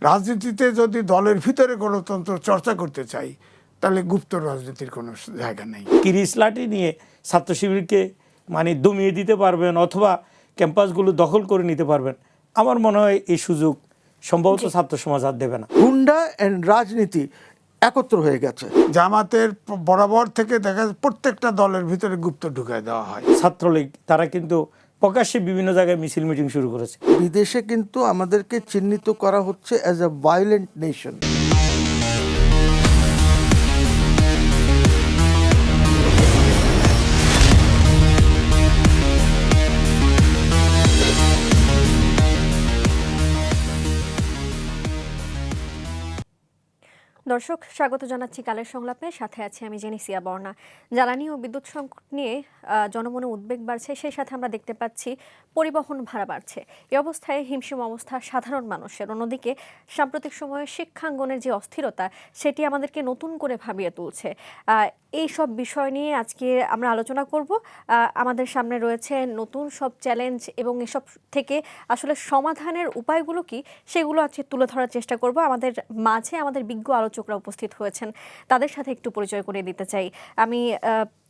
রাজনীতিতে যদি দলের ভিতরে গণতন্ত্র চর্চা করতে চাই তাহলে গুপ্ত রাজনীতির কোনো জায়গা নেই। কিরিচ লাঠি নিয়ে ছাত্র শিবিরকে মানে দমিয়ে দিতে পারবেন অথবা ক্যাম্পাসগুলো দখল করে নিতে পারবেন, আমার মনে হয় এই সুযোগ সম্ভবত ছাত্র সমাজ আর দেবে না। গুন্ডা এন্ড রাজনীতি একত্র হয়ে গেছে। জামাতের বরাবর থেকে দেখা যায় প্রত্যেকটা দলের ভিতরে গুপ্ত ঢুকায় দেওয়া হয়। ছাত্রলীগ তারা কিন্তু প্রকাশ্যে বিভিন্ন জায়গায় মিছিল মিটিং শুরু করেছে। বিদেশে কিন্তু আমাদেরকে চিহ্নিত করা হচ্ছে অ্যাজ এ ভায়োলেন্ট নেশন। দর্শক, স্বাগত জানাচ্ছি কালের সংলাপে। সাথে আছি আমি জেনিসিয়া বর্ণা। জ্বালানি ও বিদ্যুৎ সংকট নিয়ে জনমনে উদ্বেগ বাড়ছে, সেই সাথে আমরা দেখতে পাচ্ছি পরিবহন ভাড়া বাড়ছে। এই অবস্থায় হিমশিম অবস্থা সাধারণ মানুষের। অন্যদিকে সাম্প্রতিক সময়ে শিক্ষাঙ্গনের যে অস্থিরতা, সেটি আমাদেরকে নতুন করে ভাবিয়ে তুলছে। এই সব বিষয় নিয়ে আজকে আমরা আলোচনা করব। আমাদের সামনে রয়েছে নতুন সব চ্যালেঞ্জ এবং এসব থেকে আসলে সমাধানের উপায়গুলো কি, সেগুলো আজকে তুলে ধরার চেষ্টা করব। আমাদের মাঝে আমাদের বিজ্ঞ আলোচকরা উপস্থিত হয়েছেন, তাদের সাথে একটু পরিচয় করিয়ে দিতে চাই। আমি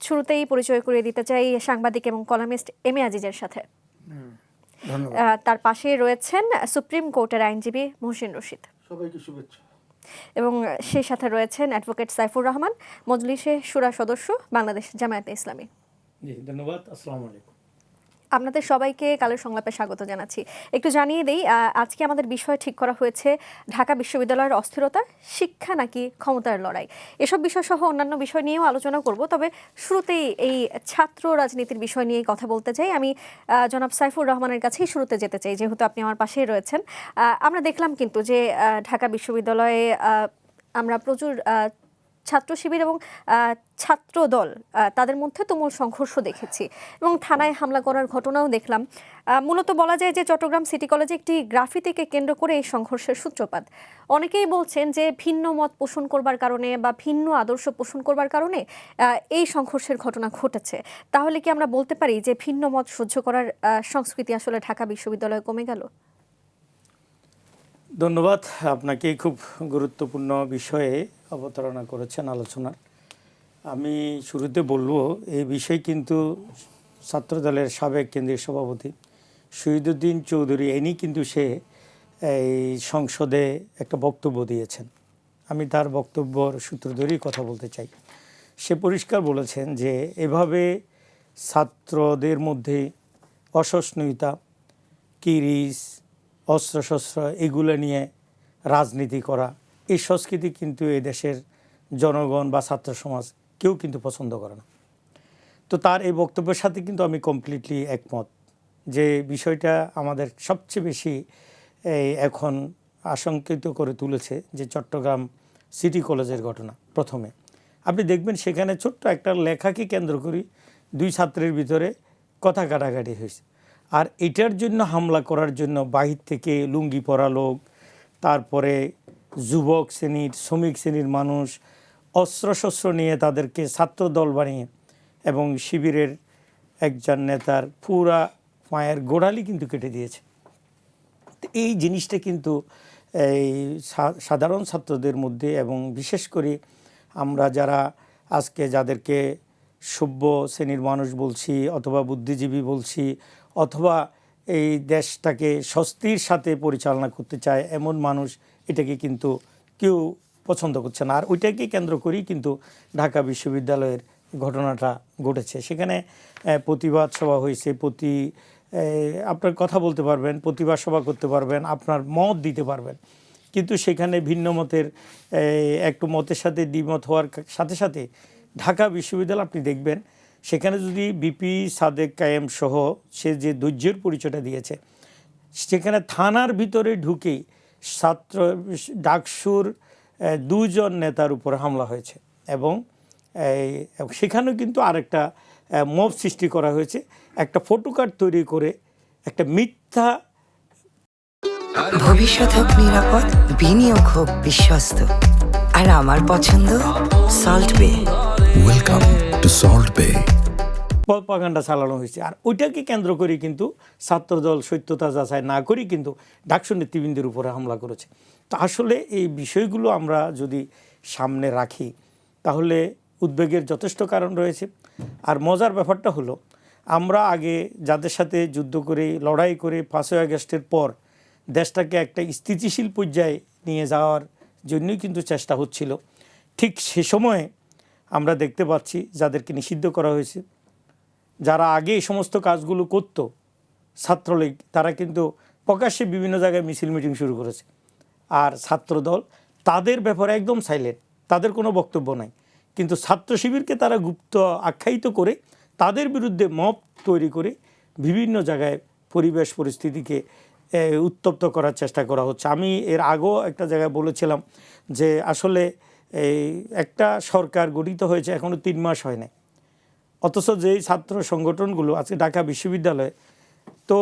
শুরুতেই পরিচয় করিয়ে দিতে চাই সাংবাদিক এবং কলামিস্ট এম এ আজিজের সাথে। তার পাশে রয়েছেন সুপ্রিম কোর্টের আইনজীবী মহসিন রশিদ। সবাইকে শুভেচ্ছা। এবং সেই সাথে রয়েছেন অ্যাডভোকেট সাইফুর রহমান, মজলিসে শুরা সদস্য, বাংলাদেশ জামায়াতে ইসলামী। জি ধন্যবাদ। আসসালামু আলাইকুম। আপনাদের সবাইকে কালের সংলাপে স্বাগত জানাচ্ছি। একটু জানিয়ে দেই, আজকে আমাদের বিষয় ঠিক করা হয়েছে ঢাকা বিশ্ববিদ্যালয়ের অস্থিরতা, শিক্ষা নাকি ক্ষমতার লড়াই। এসব বিষয় সহ অন্যান্য বিষয় নিয়েও আলোচনা করব। তবে শুরুতেই এই ছাত্র রাজনীতির বিষয় নিয়ে কথা বলতে চাই। আমি জনাব সাইফুর রহমানের কাছেই শুরুতে যেতে চাই, যেহেতু আপনি আমার পাশেই রয়েছেন। আমরা দেখলাম কিন্তু যে ঢাকা বিশ্ববিদ্যালয়ে আমরা প্রচুর ছাত্র শিবির এবং ছাত্র দল তাদের মধ্যে তুমুল সংঘর্ষ দেখেছি এবং থানায় হামলা করার ঘটনাও দেখলাম। মূলত বলা যায় যে চট্টগ্রাম সিটি কলেজে একটি গ্রাফিতিকে কেন্দ্র করে এই সংঘর্ষের সূত্রপাত। অনেকেই বলছেন যে ভিন্ন মত পোষণ করবার কারণে বা ভিন্ন আদর্শ পোষণ করবার কারণে এই সংঘর্ষের ঘটনা ঘটেছে। তাহলে কি আমরা বলতে পারি যে ভিন্ন মত সহ্য করার সংস্কৃতি আসলে ঢাকা বিশ্ববিদ্যালয়ে কমে গেল? ধন্যবাদ আপনাকে, খুব গুরুত্বপূর্ণ বিষয়ে অবতারণা করেছেন আলোচনা। আমি শুরুতে বলবো এই বিষয় কিন্তু ছাত্রদলের সাবেক কেন্দ্রীয় সভাপতি শহীদুদ্দিন চৌধুরী ইনি কিন্তু সে এই সংসদে একটা বক্তব্য দিয়েছেন। আমি তার বক্তব্যর সূত্র ধরেই কথা বলতে চাই। সে পরিষ্কার বলেছেন যে এভাবে ছাত্রদের মধ্যে অসহিষ্ণুতা, কিরিচ, অস্ত্রশস্ত্র এগুলো নিয়ে রাজনীতি করা, এই সংস্কৃতি কিন্তু এই দেশের জনগণ বা ছাত্র সমাজ কেউ কিন্তু পছন্দ করে না। তো তার এই বক্তব্যের সাথে কিন্তু আমি কমপ্লিটলি একমত যে বিষয়টা আমাদের সবচেয়ে বেশি এখন আশঙ্কিত করে তুলেছে যে চট্টগ্রাম সিটি কলেজের ঘটনা। প্রথমে আপনি দেখবেন সেখানে ছোট্ট একটা লেখাকে কেন্দ্র করে দুই ছাত্রের ভিতরে কথা কাটাকাটি হয়েছে। আর এটার জন্য হামলা করার জন্য বাহির থেকে লুঙ্গি পরা লোক, তারপরে যুবক শ্রেণীর, শ্রমিক শ্রেণীর মানুষ অস্ত্রশস্ত্র নিয়ে তাদেরকে ছাত্র দল বানিয়ে এবং শিবিরের একজন নেতার পুরা পায়ের গোড়ালি কিন্তু কেটে দিয়েছে। এই জিনিসটা কিন্তু এই সাধারণ ছাত্রদের মধ্যে এবং বিশেষ করে আমরা যারা আজকে যাদেরকে সভ্য শ্রেণীর মানুষ বলছি অথবা বুদ্ধিজীবী বলছি অথবা এই দেশটাকে স্বস্তির সাথে পরিচালনা করতে চায় এমন মানুষ, এটাকে কিন্তু কেউ পছন্দ করছে না। আর ওইটাকে কেন্দ্র করেই কিন্তু ঢাকা বিশ্ববিদ্যালয়ের ঘটনাটা ঘটেছে। সেখানে প্রতিবাদ সভা হয়েছে, আপনার কথা বলতে পারবেন, প্রতিবাদ সভা করতে পারবেন, আপনার মত দিতে পারবেন, কিন্তু সেখানে ভিন্ন মতের একটু মতের সাথে দ্বিমত হওয়ার সাথে সাথে ঢাকা বিশ্ববিদ্যালয় আপনি দেখবেন সেখানে যদি বিপি সাদেক কায়েম সহ সে যে ধৈর্যের পরিচয়টা দিয়েছে, সেখানে থানার ভিতরে ঢুকেই ছাত্র ডাকসুর দুজন নেতার উপর হামলা হয়েছে এবং সেখানেও কিন্তু আরেকটা মব সৃষ্টি করা হয়েছে, একটা ফটোকার্ড তৈরি করে একটা মিথ্যা। ভবিষ্যৎ হোক নিরাপদ, বিনিয়োগ হোক বিশ্বস্ত, আর আমার পছন্দ সল্ট বে। ওয়েলকাম টু সল্ট বে। প্রপাগান্ডা চালানো হয়েছে। আর ওইটাকে কেন্দ্র করে কিন্তু ছাত্রদল সত্যতা যাচাই না করেই কিন্তু ডাকসু নেতৃবৃন্দের উপরে হামলা করেছে। তো আসলে এই বিষয়গুলো আমরা যদি সামনে রাখি তাহলে উদ্বেগের যথেষ্ট কারণ রয়েছে। আর মজার ব্যাপারটা হলো, আমরা আগে যাদের সাথে যুদ্ধ করে লড়াই করে 5ই আগস্টের পর দেশটাকে একটা স্থিতিশীল পর্যায়ে নিয়ে যাওয়ার জন্যই কিন্তু চেষ্টা হচ্ছিল, ঠিক সে সময়ে আমরা দেখতে পাচ্ছি যাদেরকে নিষিদ্ধ করা হয়েছে, যারা আগে এই সমস্ত কাজগুলো করতো ছাত্রলীগ, তারা কিন্তু প্রকাশ্যে বিভিন্ন জায়গায় মিছিল মিটিং শুরু করেছে। আর ছাত্রদল তাদের ব্যাপারে একদম সাইলেন্ট, তাদের কোনো বক্তব্য নাই। কিন্তু ছাত্র শিবিরকে তারা গুপ্ত আখ্যায়িত করে তাদের বিরুদ্ধে মব তৈরি করে বিভিন্ন জায়গায় পরিবেশ পরিস্থিতিকে উত্তপ্ত করার চেষ্টা করা হচ্ছে। আমি এর আগেও একটা জায়গায় বলেছিলাম যে আসলে এই একটা সরকার গঠিত হয়েছে এখনও 3 মাস হয় নাই, অথচ যেই ছাত্র সংগঠনগুলো আজকে ঢাকা বিশ্ববিদ্যালয়ে, তো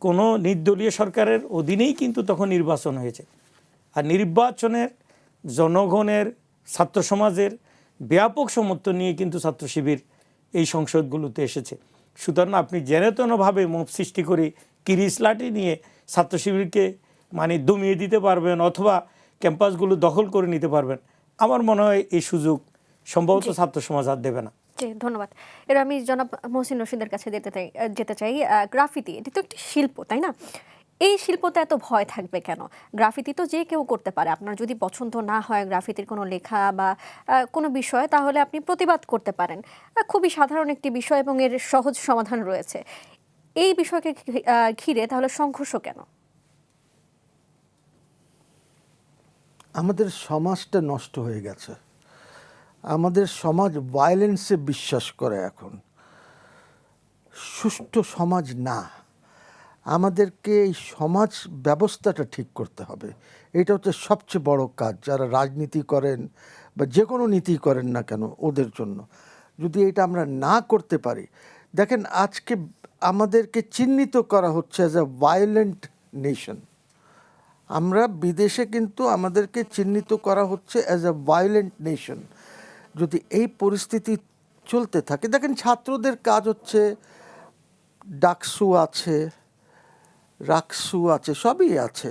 কোনো নির্দলীয় সরকারের অধীনেই কিন্তু তখন নির্বাচন হয়েছে। আর নির্বাচনের জনগণের ছাত্র সমাজের ব্যাপক সমর্থন নিয়ে কিন্তু ছাত্র শিবির এই সংসদগুলোতে এসেছে। সুতরাং আপনি যেনতেনভাবে মব সৃষ্টি করে কিরিচ লাঠি নিয়ে ছাত্র শিবিরকে মানে দমিয়ে দিতে পারবেন অথবা ক্যাম্পাসগুলো দখল করে নিতে পারবেন, আমার মনে হয় এই সুযোগ সম্ভবত ছাত্র সমাজ আর দেবে না। জি, ধন্যবাদ। এর আমি জনাব মহসিন রশিদের কাছে যেতে চাই। গ্রাফিতি এটি তো একটি শিল্প, তাই না? এই শিল্পতে এত ভয় থাকবে কেন? গ্রাফিতি তো যে কেউ করতে পারে। আপনার যদি পছন্দ না হয় গ্রাফিতির কোনো লেখা বা কোনো বিষয়, তাহলে আপনি প্রতিবাদ করতে পারেন। খুবই সাধারণ একটি বিষয় এবং এর সহজ সমাধান রয়েছে। এই বিষয়কে ঘিরে তাহলে সংঘর্ষ কেন? আমাদের সমাজটা নষ্ট হয়ে গেছে। আমাদের সমাজ ভায়োলেন্সে বিশ্বাস করে এখন। সুষ্ঠু সমাজ না, আমাদেরকে এই সমাজ ব্যবস্থাটা ঠিক করতে হবে। এটা হচ্ছে সবচেয়ে বড় কাজ যারা রাজনীতি করেন বা যে কোনো নীতি করেন না কেন ওদের জন্য। যদি এটা আমরা না করতে পারি, দেখেন আজকে আমাদেরকে চিহ্নিত করা হচ্ছে অ্যাজ আ ভায়োলেন্ট নেশন। আমরা বিদেশে কিন্তু আমাদেরকে চিহ্নিত করা হচ্ছে অ্যাজ আ ভায়োলেন্ট নেশন। যদি এই পরিস্থিতি চলতে থাকে, দেখেন ছাত্রদের কাজ হচ্ছে, ডাকসু আছে, রাকসু আছে, সবই আছে।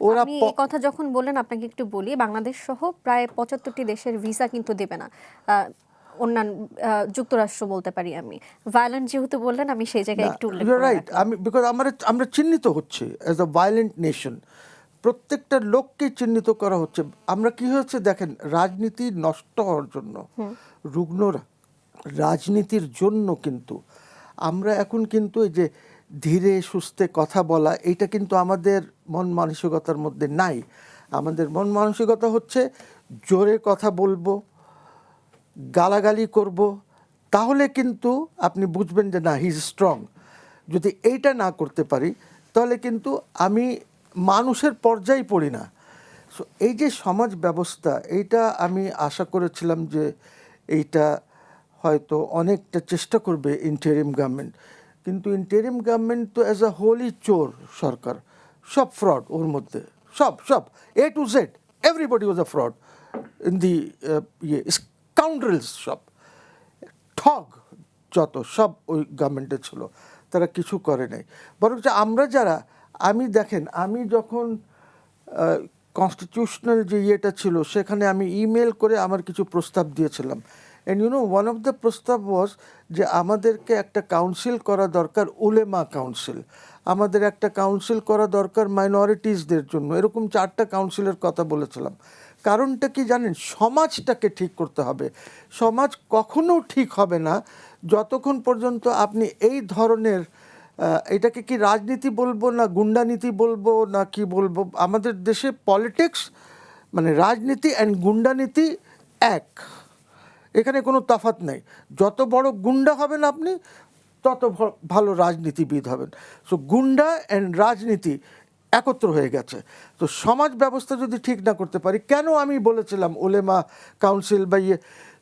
ওরা আপনি এই কথা যখন বললেন, আপনাকে একটু বলি, বাংলাদেশ সহ প্রায় 75টি দেশের ভিসা কিন্তু দেবে না। অন্যান্য যুক্তরাষ্ট্র বলতে পারি আমি। ভায়োলেন্ট যেহেতু বললেন, আমি সেই জায়গায় একটু উল্লেখ করে রাইট। আমি বিকজ আমরা চিহ্নিত হচ্ছে অ্যাজ আ ভায়োলেন্ট নেশন। প্রত্যেকটা লোককে চিহ্নিত করা হচ্ছে। আমরা কি হচ্ছে দেখেন, রাজনীতি নষ্ট হওয়ার জন্য, রুগ্ন রাজনীতির জন্য কিন্তু আমরা এখন কিন্তু এই যে ধীরে সুস্থে কথা বলা, এইটা কিন্তু আমাদের মন মানসিকতার মধ্যে নাই। আমাদের মন মানসিকতা হচ্ছে জোরে কথা বলবো, গালাগালি করব, তাহলে কিন্তু আপনি বুঝবেন যে না, হি ইজ স্ট্রং। যদি এইটা না করতে পারি তাহলে কিন্তু আমি মানুষের পর্যায়ে পড়ি না। সো এই যে সমাজ ব্যবস্থা, এইটা আমি আশা করেছিলাম যে এইটা হয়তো অনেকটা চেষ্টা করবে ইন্টারিম গভর্নমেন্ট, কিন্তু ইন্টারিম গভর্নমেন্ট তো অ্যাজ আ হোলি চোর সরকার, সব ফ্রড ওর মধ্যে, সব A to Z, everybody was a fraud in the scoundrels, সব ঠগ যত সব ওই গভর্নমেন্টে ছিল, তারা কিছু করে নাই। বরং আমরা যারা, দেখেন আমি যখন কনস্টিটিউশনাল যে ইয়েটা ছিল সেখানে আমি ইমেল করে আমার কিছু প্রস্তাব দিয়েছিলাম। And you know, one of the প্রস্তাব ওয়াজ যে আমাদেরকে একটা কাউন্সিল করা দরকার, উলেমা কাউন্সিল। আমাদের একটা কাউন্সিল করা দরকার মাইনরিটিসদের জন্য। এরকম 4টা কাউন্সিলের কথা বলেছিলাম। কারণটা কি জানেন? সমাজটাকে ঠিক করতে হবে। সমাজ কখনো ঠিক হবে না যতক্ষণ পর্যন্ত আপনি এই ধরনের, এটাকে কি রাজনীতি বলবো না গুন্ডানীতি বলবো না কি বলবো, আমাদের দেশে পলিটিক্স মানে রাজনীতি অ্যান্ড গুন্ডানীতি এক, এখানে কোনো তফাৎ নেই। যত বড় গুন্ডা হবেন আপনি, তত ভালো রাজনীতিবিদ হবেন। সো গুন্ডা অ্যান্ড রাজনীতি একত্র হয়ে গেছে। তো সমাজ ব্যবস্থা যদি ঠিক না করতে পারি, কেন আমি বলেছিলাম ওলেমা কাউন্সিল বা ইয়ে,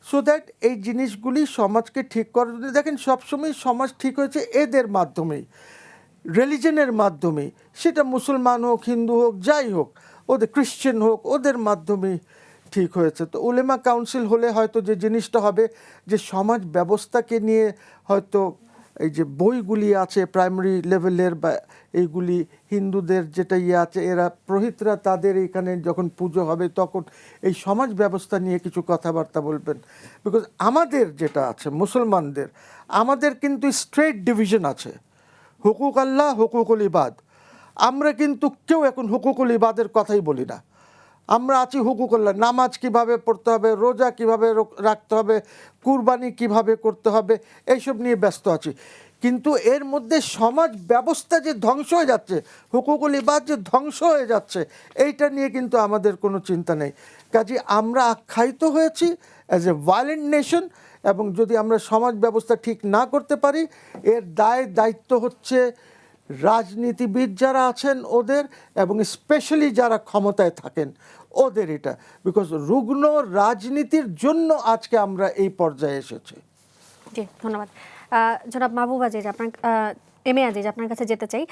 সো দ্যাট এই জিনিসগুলি সমাজকে ঠিক করার জন্য। দেখেন সবসময় সমাজ ঠিক হয়েছে এদের মাধ্যমেই, রিলিজনের মাধ্যমেই, সেটা মুসলমান হোক, হিন্দু হোক, যাই হোক, ওদের ক্রিশ্চিয়ান হোক, ওদের মাধ্যমেই ঠিক হয়েছে। তো উলেমা কাউন্সিল হলে হয়তো যে জিনিসটা হবে যে সমাজ ব্যবস্থাকে নিয়ে হয়তো এই যে বইগুলি আছে প্রাইমারি লেভেলের বা এইগুলি হিন্দুদের যেটা আছে এরা পুরোহিতরা তাদের এখানে যখন পুজো হবে তখন এই সমাজ ব্যবস্থা নিয়ে কিছু কথাবার্তা বলবেন। বিকজ আমাদের যেটা আছে মুসলমানদের, আমাদের কিন্তু স্ট্রেট ডিভিশন আছে, হুকুক আল্লাহ হুকুকুল ইবাদ। আমরা কিন্তু কেউ এখন হুকুকুল ইবাদের কথাই বলি না। আমরা আছি হুকুকুল্লাহ, নামাজ কিভাবে পড়তে হবে, রোজা কিভাবে রাখতে হবে, কুরবানি কিভাবে করতে হবে, এইসব নিয়ে ব্যস্ত আছি। কিন্তু এর মধ্যে সমাজ ব্যবস্থা যে ধ্বংস হয়ে যাচ্ছে, হুকুকুল ইবাদ যে ধ্বংস হয়ে যাচ্ছে, এইটা নিয়ে কিন্তু আমাদের কোনো চিন্তা নেই। কাজে আমরা আখ্যায়িত হয়েছি অ্যাজ এ ভায়োলেন্ট নেশন, এবং যদি আমরা সমাজ ব্যবস্থা ঠিক না করতে পারি এর দায়িত্ব হচ্ছে রাজনীতিবিদ যারা আছেন ওদের, এবং স্পেশালি যারা ক্ষমতায় থাকেন ওদের। এটা বিকজ রুগ্ন রাজনীতির জন্য আজকে আমরা এই পর্যায়ে এসেছি। জি, ধন্যবাদ। জনাব মাহবুব আজিজ, আপনার আজিজ, আপনার কাছে যেতে চাই।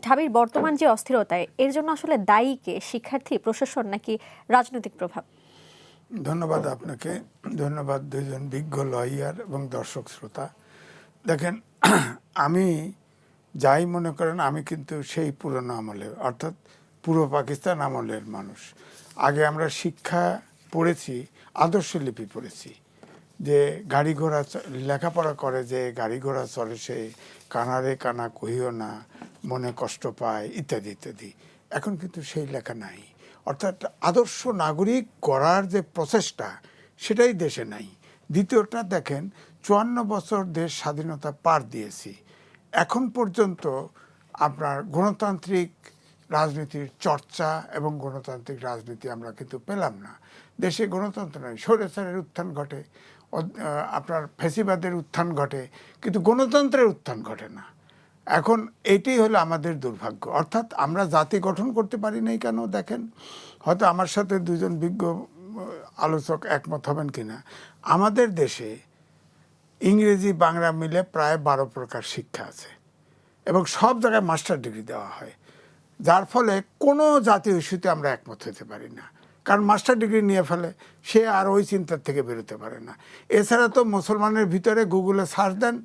ঢাবির বর্তমান যে অস্থিরতায়, এর জন্য আসলে দায়ী কে? শিক্ষার্থী, প্রশাসন, নাকি রাজনৈতিক প্রভাব? ধন্যবাদ আপনাকে, ধন্যবাদ দুইজন বিজ্ঞ লয়ার এবং দর্শক শ্রোতা। দেখেন, আমি যাই মনে করেন, আমি কিন্তু সেই পুরনো আমলে, অর্থাৎ পূর্ব পাকিস্তান আমলের মানুষ। আগে আমরা শিক্ষা পড়েছি, আদর্শ লিপি পড়েছি, যে গাড়ি ঘোড়া লেখাপড়া করে যে গাড়ি ঘোড়া চলে সে কানারে কানা কহিও না, মনে কষ্ট পায়, ইত্যাদি ইত্যাদি। এখন কিন্তু সেই লেখা নাই। অর্থাৎ আদর্শ নাগরিক গড়ার যে প্রচেষ্টা, সেটাই দেশে নাই। দ্বিতীয়টা দেখেন, 54 বছর দেশ স্বাধীনতা পার দিয়েছি, এখন পর্যন্ত আপনার গণতান্ত্রিক রাজনীতির চর্চা এবং গণতান্ত্রিক রাজনীতি আমরা কিন্তু পেলাম না। দেশে গণতন্ত্র নয়, স্বৈরাচারের উত্থান ঘটে, আপনার ফ্যাসিবাদের উত্থান ঘটে, কিন্তু গণতন্ত্রের উত্থান ঘটে না। এখন এইটাই হলো আমাদের দুর্ভাগ্য। অর্থাৎ আমরা জাতি গঠন করতে পারি নাই কেন? দেখেন, হয়তো আমার সাথে দুজন বিজ্ঞ আলোচক একমত হবেন কিনা, আমাদের দেশে ইংরেজি বাংলা মিলে প্রায় 12 প্রকার শিক্ষা আছে এবং সব জায়গায় মাস্টার ডিগ্রি দেওয়া হয়, যার ফলে কোনো জাতীয় ইস্যুতে আমরা একমত হতে পারি না। কারণ মাস্টার ডিগ্রি নিয়ে ফেলে, সে আর ওই চিন্তার থেকে বেরোতে পারে না। এছাড়া তো মুসলমানের ভিতরে গুগলে সার্চ দেন,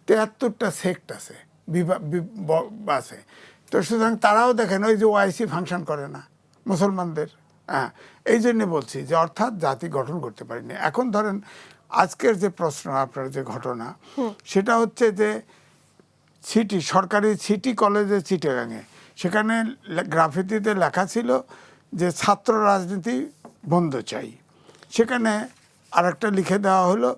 73টা সেক্ট আছে, আছে। তো সুতরাং তারাও দেখেন ওই যে ওআইসি ফাংশন করে না মুসলমানদের। হ্যাঁ, এই জন্যে বলছি যে অর্থাৎ জাতি গঠন করতে পারিনি। এখন ধরেন আজকের যে প্রশ্ন, আপনার যে ঘটনা, সেটা হচ্ছে যে সিটি, সরকারি সিটি কলেজে চিটাগাঙে, সেখানে গ্রাফিতিতে লেখা ছিল যে ছাত্র রাজনীতি বন্ধ চাই। সেখানে আরেকটা লিখে দেওয়া হলো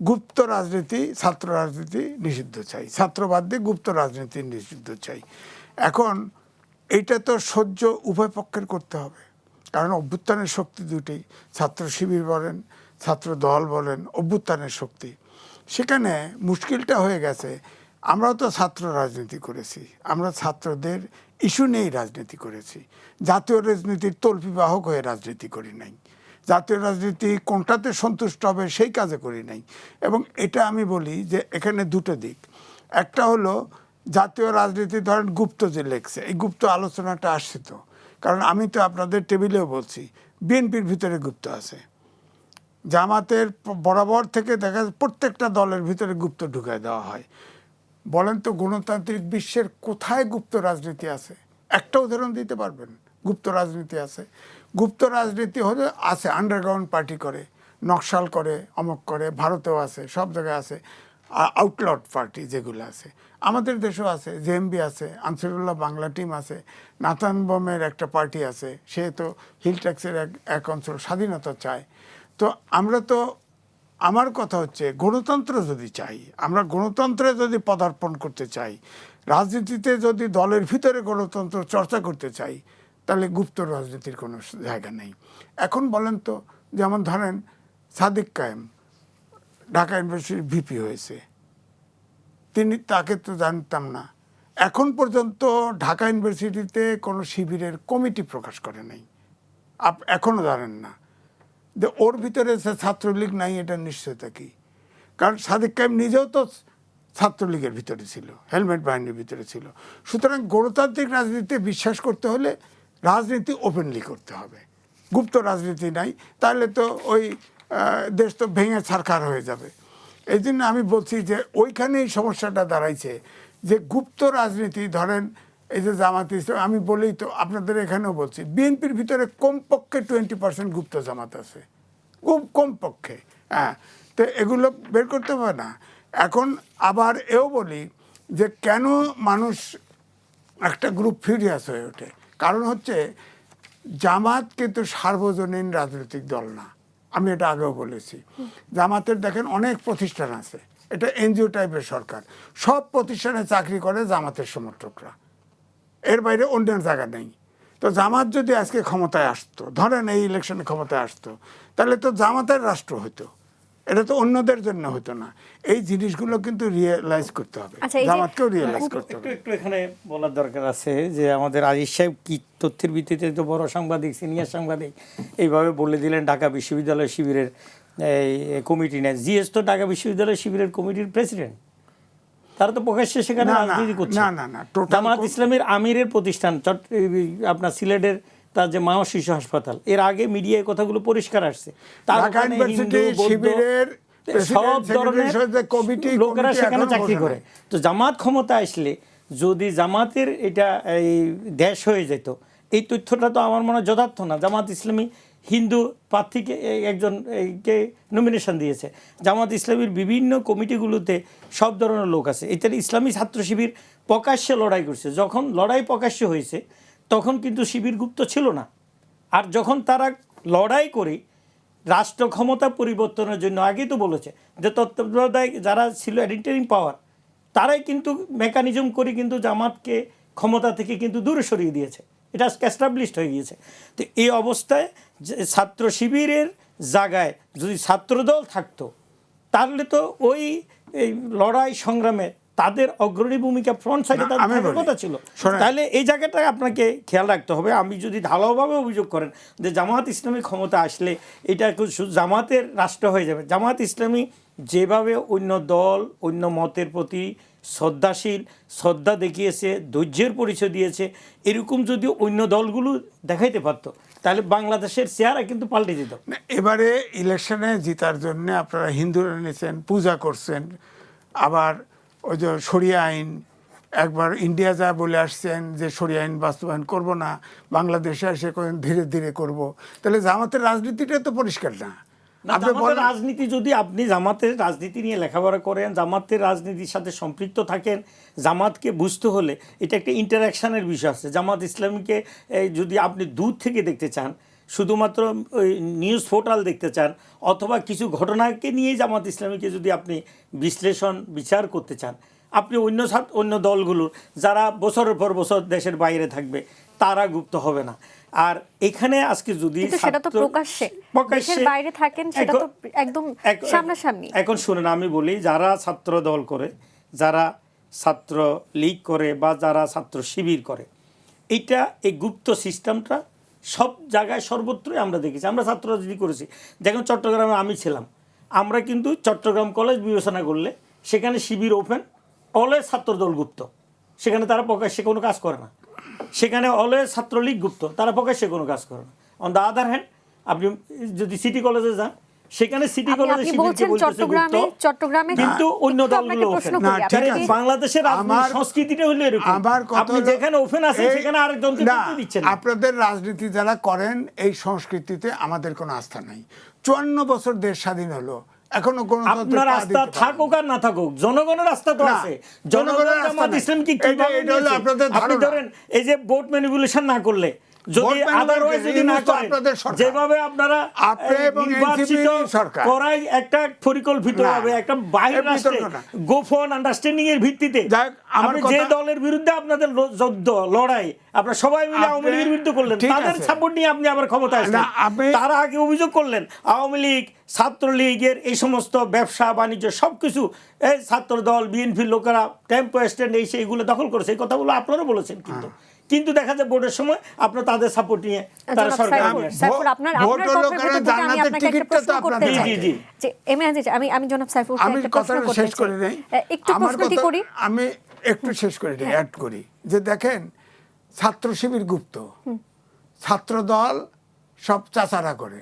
গুপ্ত রাজনীতি, ছাত্র রাজনীতি নিষিদ্ধ চাই, ছাত্রবাদ দিয়ে গুপ্ত রাজনীতি নিষিদ্ধ চাই। এখন এইটা তো সহ্য উভয় পক্ষের করতে হবে, কারণ অভ্যুত্থানের শক্তি দুটি, ছাত্র শিবির বলেন, ছাত্র দল বলেন, অভ্যুত্থানের শক্তি। সেখানে মুশকিলটা হয়ে গেছে, আমরাও তো ছাত্র রাজনীতি করেছি, আমরা ছাত্রদের ইস্যু নিয়েই রাজনীতি করেছি, জাতীয় রাজনীতির তল্পিবাহক হয়ে রাজনীতি করি নাই, জাতীয় রাজনীতি কোনটাতে সন্তুষ্ট হবে সেই কাজে করি নাই। এবং এটা আমি বলি যে এখানে দুটো দিক। একটা হলো জাতীয় রাজনীতি, ধরেন গুপ্ত যে লেখছে, এই গুপ্ত আলোচনাটা আসছে তো, কারণ আমি তো আপনাদের টেবিলেও বলছি বিএনপির ভিতরে গুপ্ত আছে, জামাতের বরাবর থেকে দেখা যায় প্রত্যেকটা দলের ভিতরে গুপ্ত ঢুকায় দেওয়া হয়। বলেন তো গণতান্ত্রিক বিশ্বের কোথায় গুপ্ত রাজনীতি আছে? একটা উদাহরণ দিতে পারবেন? গুপ্ত রাজনীতি আছে? গুপ্ত রাজনীতি হলে আছে, আন্ডারগ্রাউন্ড পার্টি করে, নকশাল করে, অমক করে, ভারতেও আছে, সব জায়গায় আছে। আউটলট পার্টি যেগুলো আছে, আমাদের দেশেও আছে, জেএমবি আছে, আনসারুল্লাহ বাংলা টিম আছে, নাথান বোমের একটা পার্টি আছে, সে তো হিল ট্যাক্সের এক অঞ্চল স্বাধীনতা চায়। তো আমরা তো, আমার কথা হচ্ছে গণতন্ত্র যদি চাই, আমরা গণতন্ত্রে যদি পদার্পণ করতে চাই, রাজনীতিতে যদি দলের ভিতরে গণতন্ত্র চর্চা করতে চাই, তাহলে গুপ্ত রাজনীতির কোনো জায়গা নেই। এখন বলেন তো, যেমন ধরেন সাদিক কায়েম ঢাকা ইউনিভার্সিটির ভিপি হয়েছে, তাকে তো জানতাম না। এখন পর্যন্ত ঢাকা ইউনিভার্সিটিতে কোনো শিবিরের কমিটি প্রকাশ করে নাই, এখনও জানেন না যে ওর ভিতরে ছাত্রলীগ নাই। এটা নিশ্চয়তা কি? কারণ সাদিক কায়েম নিজেও তো ছাত্রলীগের ভিতরে ছিল, হেলমেট বাহিনীর ভিতরে ছিল। সুতরাং গণতান্ত্রিক রাজনীতিতে বিশ্বাস করতে হলে রাজনীতি ওপেনলি করতে হবে, গুপ্ত রাজনীতি নাই, তাহলে তো ওই দেশ তো ভেঙে ছারখার হয়ে যাবে। এই জন্য আমি বলছি যে ওইখানেই সমস্যাটা দাঁড়াইছে যে গুপ্ত রাজনীতি, ধরেন এই যে জামাত ইসলাম, আমি বলেই তো আপনাদের এখানেও বলছি, বিএনপির ভিতরে কমপক্ষে 20% গুপ্ত জামাত আছে, খুব কমপক্ষে। হ্যাঁ, তো এগুলো বের করতে হবে না। এখন আবার এও বলি যে কেন মানুষ একটা গ্রুপ ফিউরিয়াস হয়ে ওঠে, কারণ হচ্ছে জামাত কিন্তু সার্বজনীন রাজনৈতিক দল না। আমি এটা আগেও বলেছি, জামাতের দেখেন অনেক প্রতিষ্ঠান আছে, এটা এনজিও টাইপের সরকার, সব প্রতিষ্ঠানে চাকরি করে জামাতের সমর্থকরা, এর বাইরে অন্য জায়গা নেই। তো জামাত যদি আজকে ক্ষমতায় আসতো, ধরেন এই ইলেকশনে ক্ষমতায় আসতো, তাহলে তো জামাতের রাষ্ট্র হতো, এটা তো অন্যদের জন্য হতো না। এই জিনিসগুলো কিন্তু রিয়েলাইজ করতে হবে, আচ্ছা, এই যে জামাতকেও রিয়েলাইজ করতে হবে। একটু এখানে বলার দরকার আছে যে আমাদের আজিজ সাহেব কি তথ্যের ভিত্তিতে তো বড় সাংবাদিক, সিনিয়র সাংবাদিক, এইভাবে বলে দিলেন ঢাকা বিশ্ববিদ্যালয় শিবিরের এই কমিটি নেয়। জিএস তো ঢাকা বিশ্ববিদ্যালয় শিবিরের কমিটির প্রেসিডেন্ট, তারা তো প্রকাশ্যে সেখানে না, না, রাজনীতি করছে। না, total জামাত ইসলামের আমিরের প্রতিষ্ঠান আপনার সিলেটের তার যে মা ও শিশু হাসপাতাল, এর আগে মিডিয়ায় কথাগুলো পরিষ্কার আসছে। তার ঢাকা ওখানে ইউনিভার্সিটি হিন্দু, বৌদ্ধ, শিবিরের সব ধরনের কমিটি লোকেরা সেখানে চাকরি করে। তো জামাত ক্ষমতা আসলে যদি জামাতের এটা এই দেশ হয়ে যেত, এই তথ্যটা তো আমার মনে হয় যথার্থ না। জামাত ইসলামী হিন্দু প্রার্থীকে একজন কে নমিনেশন দিয়েছে, জামাত ইসলামীর বিভিন্ন কমিটিগুলোতে সব ধরনের লোক আছে। এটার ইসলামী ছাত্র শিবির প্রকাশ্যে লড়াই করছে, যখন লড়াই প্রকাশ্য হয়েছে তখন কিন্তু শিবির গুপ্ত ছিল না। আর যখন তারা লড়াই করে রাষ্ট্র ক্ষমতা পরিবর্তনের জন্য, আগেই তো বলেছে যে তত্ত্বাবধায়ক যারা ছিল ইন্টারিম পাওয়ার, তারাই কিন্তু মেকানিজম করে কিন্তু জামাতকে ক্ষমতা থেকে কিন্তু দূরে সরিয়ে দিয়েছে, এটা এস্টাবলিশড হয়ে গিয়েছে। তো এই অবস্থায় যে ছাত্র শিবিরের জায়গায় যদি ছাত্রদল থাকতো, তাহলে তো ওই এই লড়াই সংগ্রামে তাদের অগ্রণী ভূমিকা ফ্রন্ট সাইডে তাদের থাকার কথা ছিল। তাহলে এই জায়গাটা আপনাকে খেয়াল রাখতে হবে। আমি যদি ঢালাওভাবে অভিযোগ করেন যে জামাত ইসলামী ক্ষমতা আসলে এটা জামাতের রাষ্ট্র হয়ে যাবে, জামাত ইসলামী যেভাবে অন্য দল অন্য মতের প্রতি শ্রদ্ধাশীল, শ্রদ্ধা দেখিয়েছে, ধৈর্যের পরিচয় দিয়েছে, এরকম যদি অন্য দলগুলো দেখাইতে পারতো, তাহলে বাংলাদেশের চেহারা কিন্তু পাল্টে যেত। এবারে ইলেকশনে জিতার জন্য আপনারা হিন্দুরা নিয়েছেন, পূজা করছেন, আবার ওই যে শরিয়া আইন, একবার ইন্ডিয়া যা বলে আসছেন যে শরিয়া আইন বাস্তবায়ন করব না, বাংলাদেশে এসে ধীরে ধীরে করব, তাহলে জামাতের রাজনীতিটা তো পরিষ্কার না। জামাতের রাজনীতি, যদি আপনি জামাতের রাজনীতি নিয়ে লেখাপড়া করেন, জামাতের রাজনীতির সাথে সম্পৃক্ত থাকেন, জামাতকে বুঝতে হলে এটা একটা ইন্টারাকশানের বিষয় আছে। জামাত ইসলামীকে যদি আপনি দূর থেকে দেখতে চান, শুধুমাত্র ওই নিউজ পোর্টাল দেখতে চান, অথবা কিছু ঘটনাকে নিয়ে জামাত ইসলামীকে যদি আপনি বিশ্লেষণ বিচার করতে চান, আপনি অন্য দলগুলোর যারা বছরের পর বছর দেশের বাইরে থাকবে তারা গুপ্ত হবে না। আর এখানে আজকে যদি সেটা তো প্রকাশ্যে দেশের বাইরে থাকেন, সেটা তো একদম সামনাসামনি। এখন শুনেন, আমি বলি, যারা ছাত্র দল করে, যারা ছাত্র লীগ করে, বা যারা ছাত্র শিবির করে, এইটা এই গুপ্ত সিস্টেমটা সব জায়গায় সর্বত্রই আমরা দেখেছি। আমরা ছাত্র রাজনীতি করেছি, দেখুন চট্টগ্রামে আমি ছিলাম, আমরা কিন্তু চট্টগ্রাম কলেজ বিবেচনা করলে সেখানে শিবির ওপেন, অলওয়েজ ছাত্রদল গুপ্ত, সেখানে তারা প্রকাশ্যে কোনো কাজ করে না। সেখানে অলওয়েজ ছাত্রলীগ গুপ্ত, তারা প্রকাশ্যে কোনো কাজ করে না। অন দ্য আদার হ্যান্ড, আপনি যদি সিটি কলেজে যান, সেখানে সিটি কলেজে শিবিরকে বলতেছে গুপ্ত, কিন্তু অন্য দলগুলো ওপেন। বাংলাদেশের সংস্কৃতিটা হলো এরকম, আপনি যেখানে ওপেন আছে সেখানে আরেকজনকে করতে দিচ্ছেন। আপনাদের রাজনীতি যারা করেন এই সংস্কৃতিতে আমাদের কোনো আস্থা নাই। 54 বছর দেশ স্বাধীন হলো, এখনো কোনো আপনার রাস্তা থাকুক আর না থাকুক, জনগণের রাস্তা তো আছে। জনগণের জামাত ইসলামকে কিভাবে আপনি ধরেন, এই যে ভোট ম্যানিপুলেশন না করলে, যদি আদারওয়াইজ যদি না করেন, যেভাবে আপনারা নির্বাচিত করাই একটা পরিকল্পিতভাবে একটা বাইরের রাষ্ট্রে গোপন আন্ডারস্ট্যান্ডিং এর ভিত্তিতে আপনি যে দলের বিরুদ্ধে আপনাদের লড়াই, আপনারা সবাই মিলে আওয়ামী লীগের বিরুদ্ধে করলেন, তাদের সাপোর্ট নিয়ে আপনি আবার ক্ষমতায় আসলেন। তারা আগে অভিযোগ করলেন আওয়ামী লীগ, ছাত্রলীগের এই সমস্ত ব্যবসা বাণিজ্য সবকিছু এই ছাত্র দল, বিএনপির লোকেরা টেম্পো স্ট্যান্ড এই সেইগুলো দখল করেছে, এই কথাগুলো আপনারা বলেছেন। কিন্তু দেখা যায় ভোটের সময় আপনার তাদের সাপোর্ট নিয়ে তারা সরকার নিয়ে আসছে। আমি একটু শেষ করে অ্যাড করি যে দেখেন, ছাত্র শিবির গুপ্ত, ছাত্র দল সব চাচারা করে,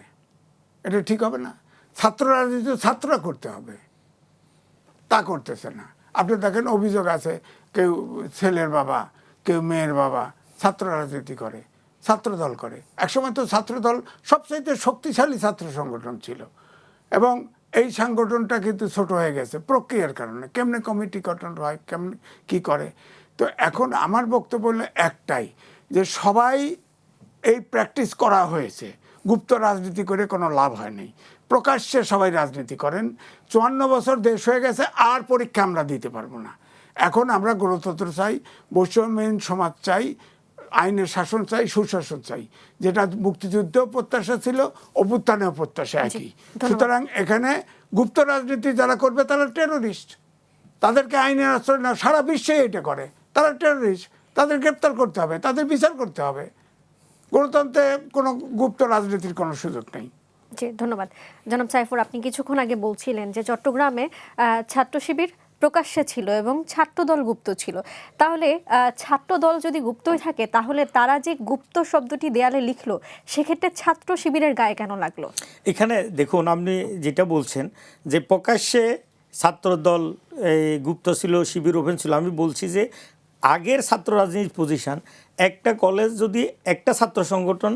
এটা ঠিক হবে না। ছাত্র রাজনীতি ছাত্ররা করতে হবে, তা করতেছে না। আপনি দেখেন অভিযোগ আছে, কেউ ছেলের বাবা, কেউ মেয়ের বাবা ছাত্র রাজনীতি করে, ছাত্রদল করে। একসময় তো ছাত্রদল সবচাইতে শক্তিশালী ছাত্র সংগঠন ছিল, এবং এই সংগঠনটা কিন্তু ছোট হয়ে গেছে প্রক্রিয়ার কারণে। কেমনে কমিটি গঠন হয়, কেমন কি করে। তো এখন আমার বক্তব্য হলো একটাই, যে সবাই এই প্র্যাকটিস করা হয়েছে, গুপ্ত রাজনীতি করে কোনো লাভ হয়নি। প্রকাশ্যে সবাই রাজনীতি করেন। 54 বছর দেশ হয়ে গেছে, আর পরীক্ষা আমরা দিতে পারবো না। এখন আমরা গণতন্ত্র চাই, বৈষম্যহীন সমাজ চাই, আইনের শাসন চাই, সুশাসন চাই, যেটা মুক্তিযুদ্ধেও প্রত্যাশা ছিল, অভ্যুত্থানেও প্রত্যাশা একই। সুতরাং এখানে গুপ্ত রাজনীতি যারা করবে তারা টেরোরিস্ট, তাদেরকে আইনের আশ্রয় না, সারা বিশ্বে এটা করে, তারা টেরোরিস্ট, তাদের গ্রেপ্তার করতে হবে, তাদের বিচার করতে হবে। গণতন্ত্রে কোনো গুপ্ত রাজনীতির কোনো সুযোগ নেই। জি, ধন্যবাদ। জনাব সাইফুর, আপনি কিছুক্ষণ আগে বলছিলেন যে চট্টগ্রামে ছাত্র শিবির প্রকাশ্যে ছিল এবং ছাত্রদল গুপ্ত ছিল। তাহলে ছাত্রদল যদি গুপ্তই থাকে, তাহলে তারা যে গুপ্ত শব্দটি দেয়ালে লিখলো, সেক্ষেত্রে ছাত্র শিবিরের গায়ে কেন লাগলো? এখানে দেখুন, আপনি যেটা বলছেন যে প্রকাশ্যে ছাত্রদল গুপ্ত ছিল, শিবির ওপেন ছিল, আমি বলছি যে আগের ছাত্র রাজনীতির পজিশন, একটা কলেজ যদি একটা ছাত্র সংগঠন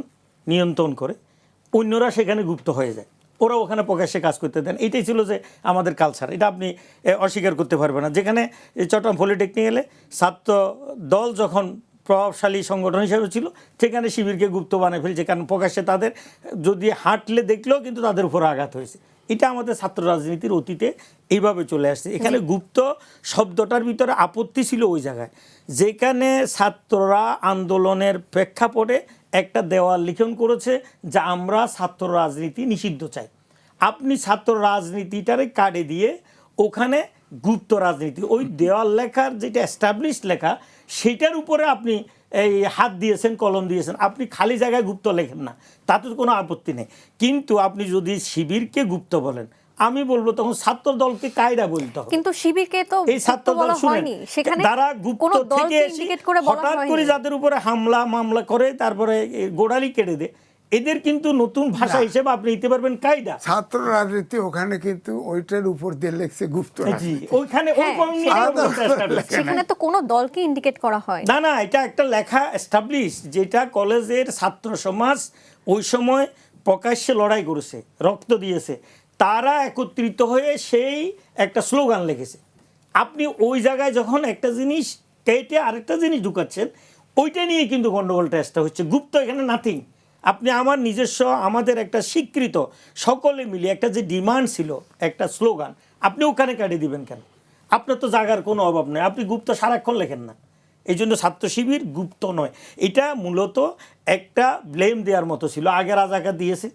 নিয়ন্ত্রণ করে, অন্যরা সেখানে গুপ্ত হয়ে যায়, ওরা ওখানে প্রকাশ্যে কাজ করতে দেন। এটাই ছিল যে আমাদের কালচার, এটা আপনি অস্বীকার করতে পারবেন না। যেখানে চট্টগ্রাম পলিটেকনিক্যালে ছাত্র দল যখন প্রভাবশালী সংগঠন হিসেবে ছিল, সেখানে শিবিরকে গুপ্ত বানিয়ে ফেলছে, কারণ প্রকাশ্যে তাদের যদি হাঁটলে দেখলেও কিন্তু তাদের উপর আঘাত হয়েছে। এটা আমাদের ছাত্র রাজনীতির অতীতে এইভাবে চলে আসছে। এখানে গুপ্ত শব্দটার ভিতরে আপত্তি ছিল ওই জায়গায়, যেখানে ছাত্ররা আন্দোলনের প্রেক্ষাপটে একটা দেওয়াল লিখন করেছে যে আমরা ছাত্র রাজনীতি নিষিদ্ধ চাই। আপনি ছাত্র রাজনীতিটারে কাটে দিয়ে ওখানে গুপ্ত রাজনীতি, ওই দেওয়াল লেখার যেটা এস্টাবলিশ লেখা, সেটার উপরে আপনি এই হাত দিয়েছেন, কলম দিয়েছেন। আপনি খালি জায়গায় গুপ্ত লেখেন না, তাতে কোনো আপত্তি নেই। কিন্তু আপনি যদি শিবিরকে গুপ্ত বলেন, আমি বলবো তখন ছাত্র দলকে কায়দা বলতে হবে। কিন্তু শিবিরকে তো এই ছাত্র দল শুনেন, তারা গুপ্ত থেকে হঠাৎ করে যাদের উপরে হামলা মামলা করে, তারপরে গোড়ালি কেটে দেয়, এদের কিন্তু নতুন ভাষা হিসেবে আপনি নিতে পারবেন কায়দা। ছাত্র রাজনীতি ওখানে কিন্তু ওইটার উপর দিয়ে লেখছে গুপ্ত রাজনীতি। ওইখানে সেখানে তো কোনো দলকে ইন্ডিকেট করা হয় না। না, এটা একটা লেখা এস্টাবলিশ, যেটা কলেজের ছাত্র সমাজ ওই সময় প্রকাশ্যে লড়াই করেছে, রক্ত দিয়েছে, তারা একত্রিত হয়ে সেই একটা স্লোগান লিখেছে। আপনি ওই জায়গায় যখন একটা জিনিস কেটে আরেকটা জিনিস ঢুকাচ্ছেন, ওইটা নিয়ে কিন্তু গন্ডগোলটা হচ্ছে। গুপ্ত এখানে নাথিং। আপনি আমার নিজস্ব, আমাদের একটা স্বীকৃত সকলে মিলে একটা যে ডিমান্ড ছিল, একটা স্লোগান, আপনি ওখানে কাটিয়ে দিবেন কেন? আপনার তো জায়গার কোনো অভাব নেই, আপনি গুপ্ত সারাক্ষণ লেখেন না। এই জন্য ছাত্র শিবির গুপ্ত নয়। এটা মূলত একটা ব্লেম দেওয়ার মতো ছিল। আগে রাজাকার দিয়েছে,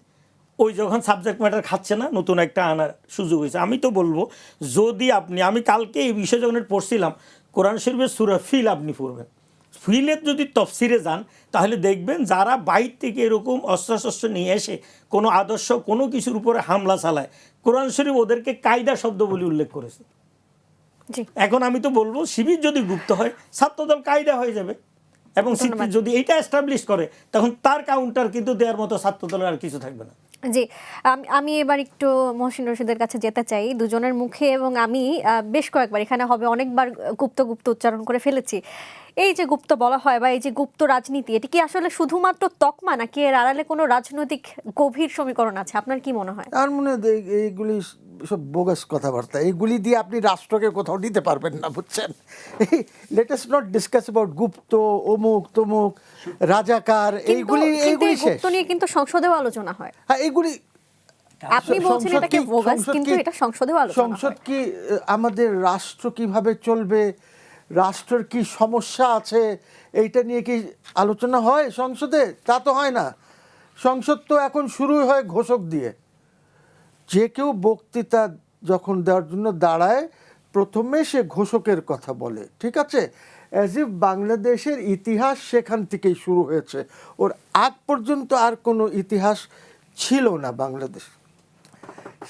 ওই যখন সাবজেক্ট ম্যাটার খাচ্ছে না, নতুন একটা আনার সুযোগ হয়েছে। আমি তো বলবো, যদি আমি কালকে এই বিষয়ে যখন পড়ছিলাম, কোরআন শরীফের সূরা ফিল আপনি পড়বেন, ফিলের যদি তফসিরে যান, তাহলে দেখবেন যারা বাইর থেকে এরকম অস্ত্রশস্ত্র নিয়ে এসে কোনো আদর্শ কোনো কিছুর উপরে হামলা চালায়, কোরআন শরীফ ওদেরকে কায়দা শব্দ বলে উল্লেখ করেছে। এখন আমি তো বলবো, শিবির যদি গুপ্ত হয়, ছাত্রদল কায়দা হয়ে যাবে, এবং যদি এটা এস্টাবলিশ করে, তখন তার কাউন্টার কিন্তু দেওয়ার মতো ছাত্রদলের আর কিছু থাকবে না। জি, আমি এবার একটু মহসিন রশিদের কাছে যেতে চাই। দুজনের মুখে এবং আমি বেশ কয়েকবার, এখানে হবে অনেকবার গুপ্ত গুপ্ত উচ্চারণ করে ফেলেছি। এই যে গুপ্ত বলা হয় বা এই যে গুপ্ত রাজনীতি, এটি কি আসলে শুধুমাত্র তকমা, নাকি এর আড়ালে কোনো রাজনৈতিক গভীর সমীকরণ আছে? আপনার কি মনে হয়? আর মনে হয় এইগুলি সব বোগাস কথাবার্তা। এইগুলি দিয়ে আপনি রাষ্ট্রকে কোথাও নিতে পারবেন না, বুঝছেন? Let us not discuss about Gupta, অমুক তমুক, রাজাকার, এইগুলি গুপ্ত নিয়ে কিন্তু সংসদেও আলোচনা হয়। হ্যাঁ, এইগুলি আপনি বলছেন এটাকে বোগাস, কিন্তু এটা সংসদেও আলোচনা হয়। সংসদ কি আমাদের রাষ্ট্র কিভাবে চলবে, রাষ্ট্রের কি সমস্যা আছে, এইটা নিয়ে কি আলোচনা হয় সংসদে? তা তো হয় না। সংসদ তো এখন শুরুই হয় ঘোষক দিয়ে। যে কেউ বক্তৃতা যখন দেওয়ার জন্য দাঁড়ায়, প্রথমে সে ঘোষকের কথা বলে, ঠিক আছে? অ্যাজ ইফ বাংলাদেশের ইতিহাস সেখান থেকেই শুরু হয়েছে। ওর আগ পর্যন্ত আর কোনো ইতিহাস ছিল না বাংলাদেশ।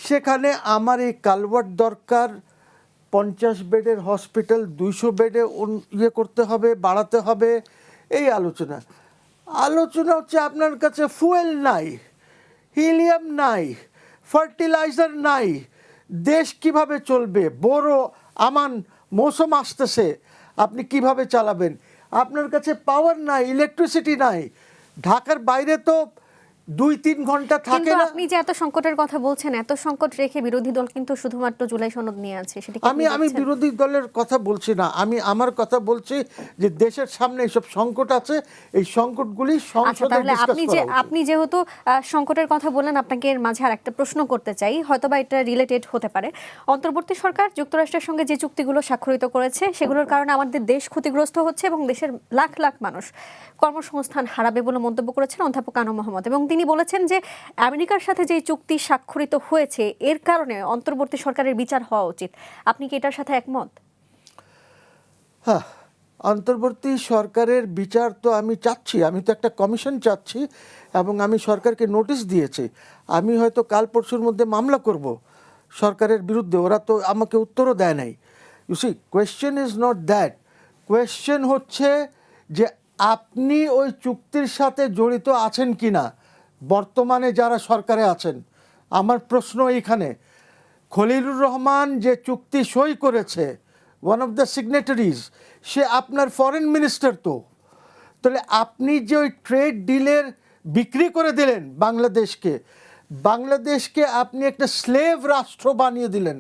সেখানে আমার এই কালভার্ট দরকার, 50 বেডের হসপিটাল 200 বেডে ইয়ে করতে হবে, বাড়াতে হবে, এই আলোচনা হচ্ছে আপনার কাছে ফুয়েল নাই। হিলিয়াম নাই, ফার্টিলাইজার নাই, দেশ কিভাবে চলবে? বড় আমান মৌসুম আসতেছে, আপনি কিভাবে চালাবেন? আপনার কাছে পাওয়ার নাই, ইলেকট্রিসিটি নাই। ঢাকার বাইরে তো 2-3 ঘন্টা থাকে কিন্তু না। আপনি যে এত সংকটের কথা বলছেন, এত সংকট রেখে বিরোধী দল কিন্তু শুধুমাত্র জুলাই সনদ নিয়ে আছে, সেটা কি আপনি আমি দেখছেন? বিরোধী দলের কথা বলছি না, আমি আমার কথা বলছি যে দেশের সামনে এইসব সংকট আছে, এই সংকটগুলি আচ্ছা, সংসদে তাহলে ডিসকাস আপনি করা উচিত। আপনি যেহেতু সংকটের কথা বললেন, আপনাকে এর মাঝে আর একটা প্রশ্ন করতে চাই, হয়তোবা এটা রিলেটেড হতে পারে। অন্তর্বর্তী সরকার যুক্তরাষ্ট্রের সঙ্গে যে চুক্তিগুলো স্বাক্ষরিত করেছে, সেগুলোর কারণে আমাদের দেশ ক্ষতিগ্রস্ত হচ্ছে এবং দেশের লাখ লাখ মানুষ কর্মসংস্থান হারাবে বলে মন্তব্য করেছেন অধ্যাপক আনম মোহাম্মদ। এবং তিনি বলেছেন যে আমেরিকার সাথে যে চুক্তি স্বাক্ষরিত হয়েছে, এর কারণে অন্তর্বর্তী সরকারের বিচার হওয়া উচিত। আপনি কি এটার সাথে একমত? হ্যাঁ, অন্তর্বর্তী সরকারের বিচার তো আমি চাচ্ছি, আমি তো একটা কমিশন চাচ্ছি এবং আমি সরকারকে নোটিশ দিয়েছি। আমি হয়তো কাল পরশুর মধ্যে মামলা করব সরকারের বিরুদ্ধে, ওরা তো আমাকে উত্তরও দেয় নাই। You see, question is not that, question হচ্ছে যে আপনি ওই চুক্তির সাথে জড়িত আছেন কি না, বর্তমানে যারা সরকারে আছেন। আমার প্রশ্ন এইখানে, খলিলুর রহমান যে চুক্তি সই করেছে, ওয়ান অফ দ্য সিগনেটারিজ, সে আপনার ফরেন মিনিস্টার। তো তাহলে আপনি যে ওই ট্রেড ডিলের বিক্রি করে দিলেন বাংলাদেশকে আপনি একটা স্লেভ রাষ্ট্র বানিয়ে দিলেন।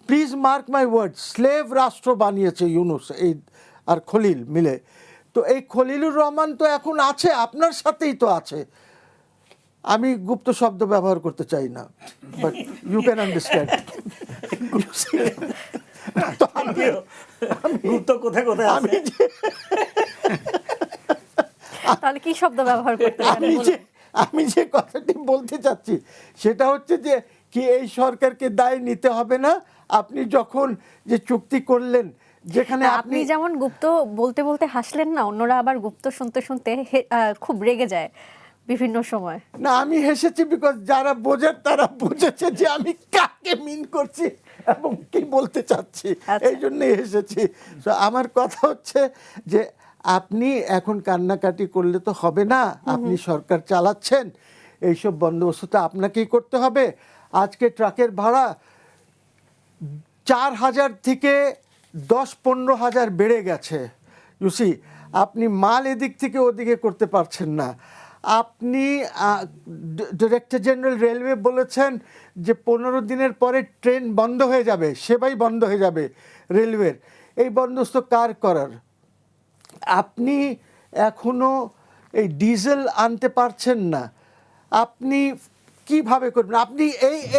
Please mark my word, slave রাষ্ট্র বানিয়েছে ইউনুস এই আর খলিল মিলে। তো এই খলিলুর রহমান তো এখন আছে, আপনার সাথেই তো আছে। আমি গুপ্ত শব্দ ব্যবহার করতে চাই না, বাট ইউ ক্যান আন্ডারস্ট্যান্ড। গুপ্ত কোথায় কোথায় আছে? আমি যে তাহলে কি শব্দ ব্যবহার করতে পারেন বলুন? আমি যে কথাটি বলতে চাচ্ছি সেটা হচ্ছে যে কি এই সরকারকে দায় নিতে হবে না। আপনি যখন যে চুক্তি করলেন, যেখানে আপনি যেমন গুপ্ত বলতে বলতে হাসলেন না, অন্যরা আবার গুপ্ত শুনতে শুনতে খুব রেগে যায় বিভিন্ন সময়। না, আমি হেসেছি বিকজ যারা বোঝার তারা বুঝেছে যে আমি কাকে মিন করছি এবং কি বলতে চাচ্ছি, আচ্ছা। এই জন্যই হেসেছি। তো আমার কথা হচ্ছে যে আপনি এখন কান্নাকাটি করলে তো হবে না, আপনি সরকার চালাচ্ছেন, এইসব বন্দোবস্ত তো আপনাকেই করতে হবে। আজকে ট্রাকের ভাড়া 4,000 থেকে 10-15,000 বেড়ে গেছে। ইউসি, আপনি মাল এদিক থেকে ওদিকে করতে পারছেন না। আপনি ডিরেক্টর জেনারেল রেলওয়ে বলেছেন যে 15 দিনের পরে ট্রেন বন্ধ হয়ে যাবে, সেবাই বন্ধ হয়ে যাবে রেলওয়ের। এই বন্দোবস্ত কার করার? আপনি এখনো এই ডিজেল আনতে পারছেন না, আপনি কিভাবে করবেন? আপনি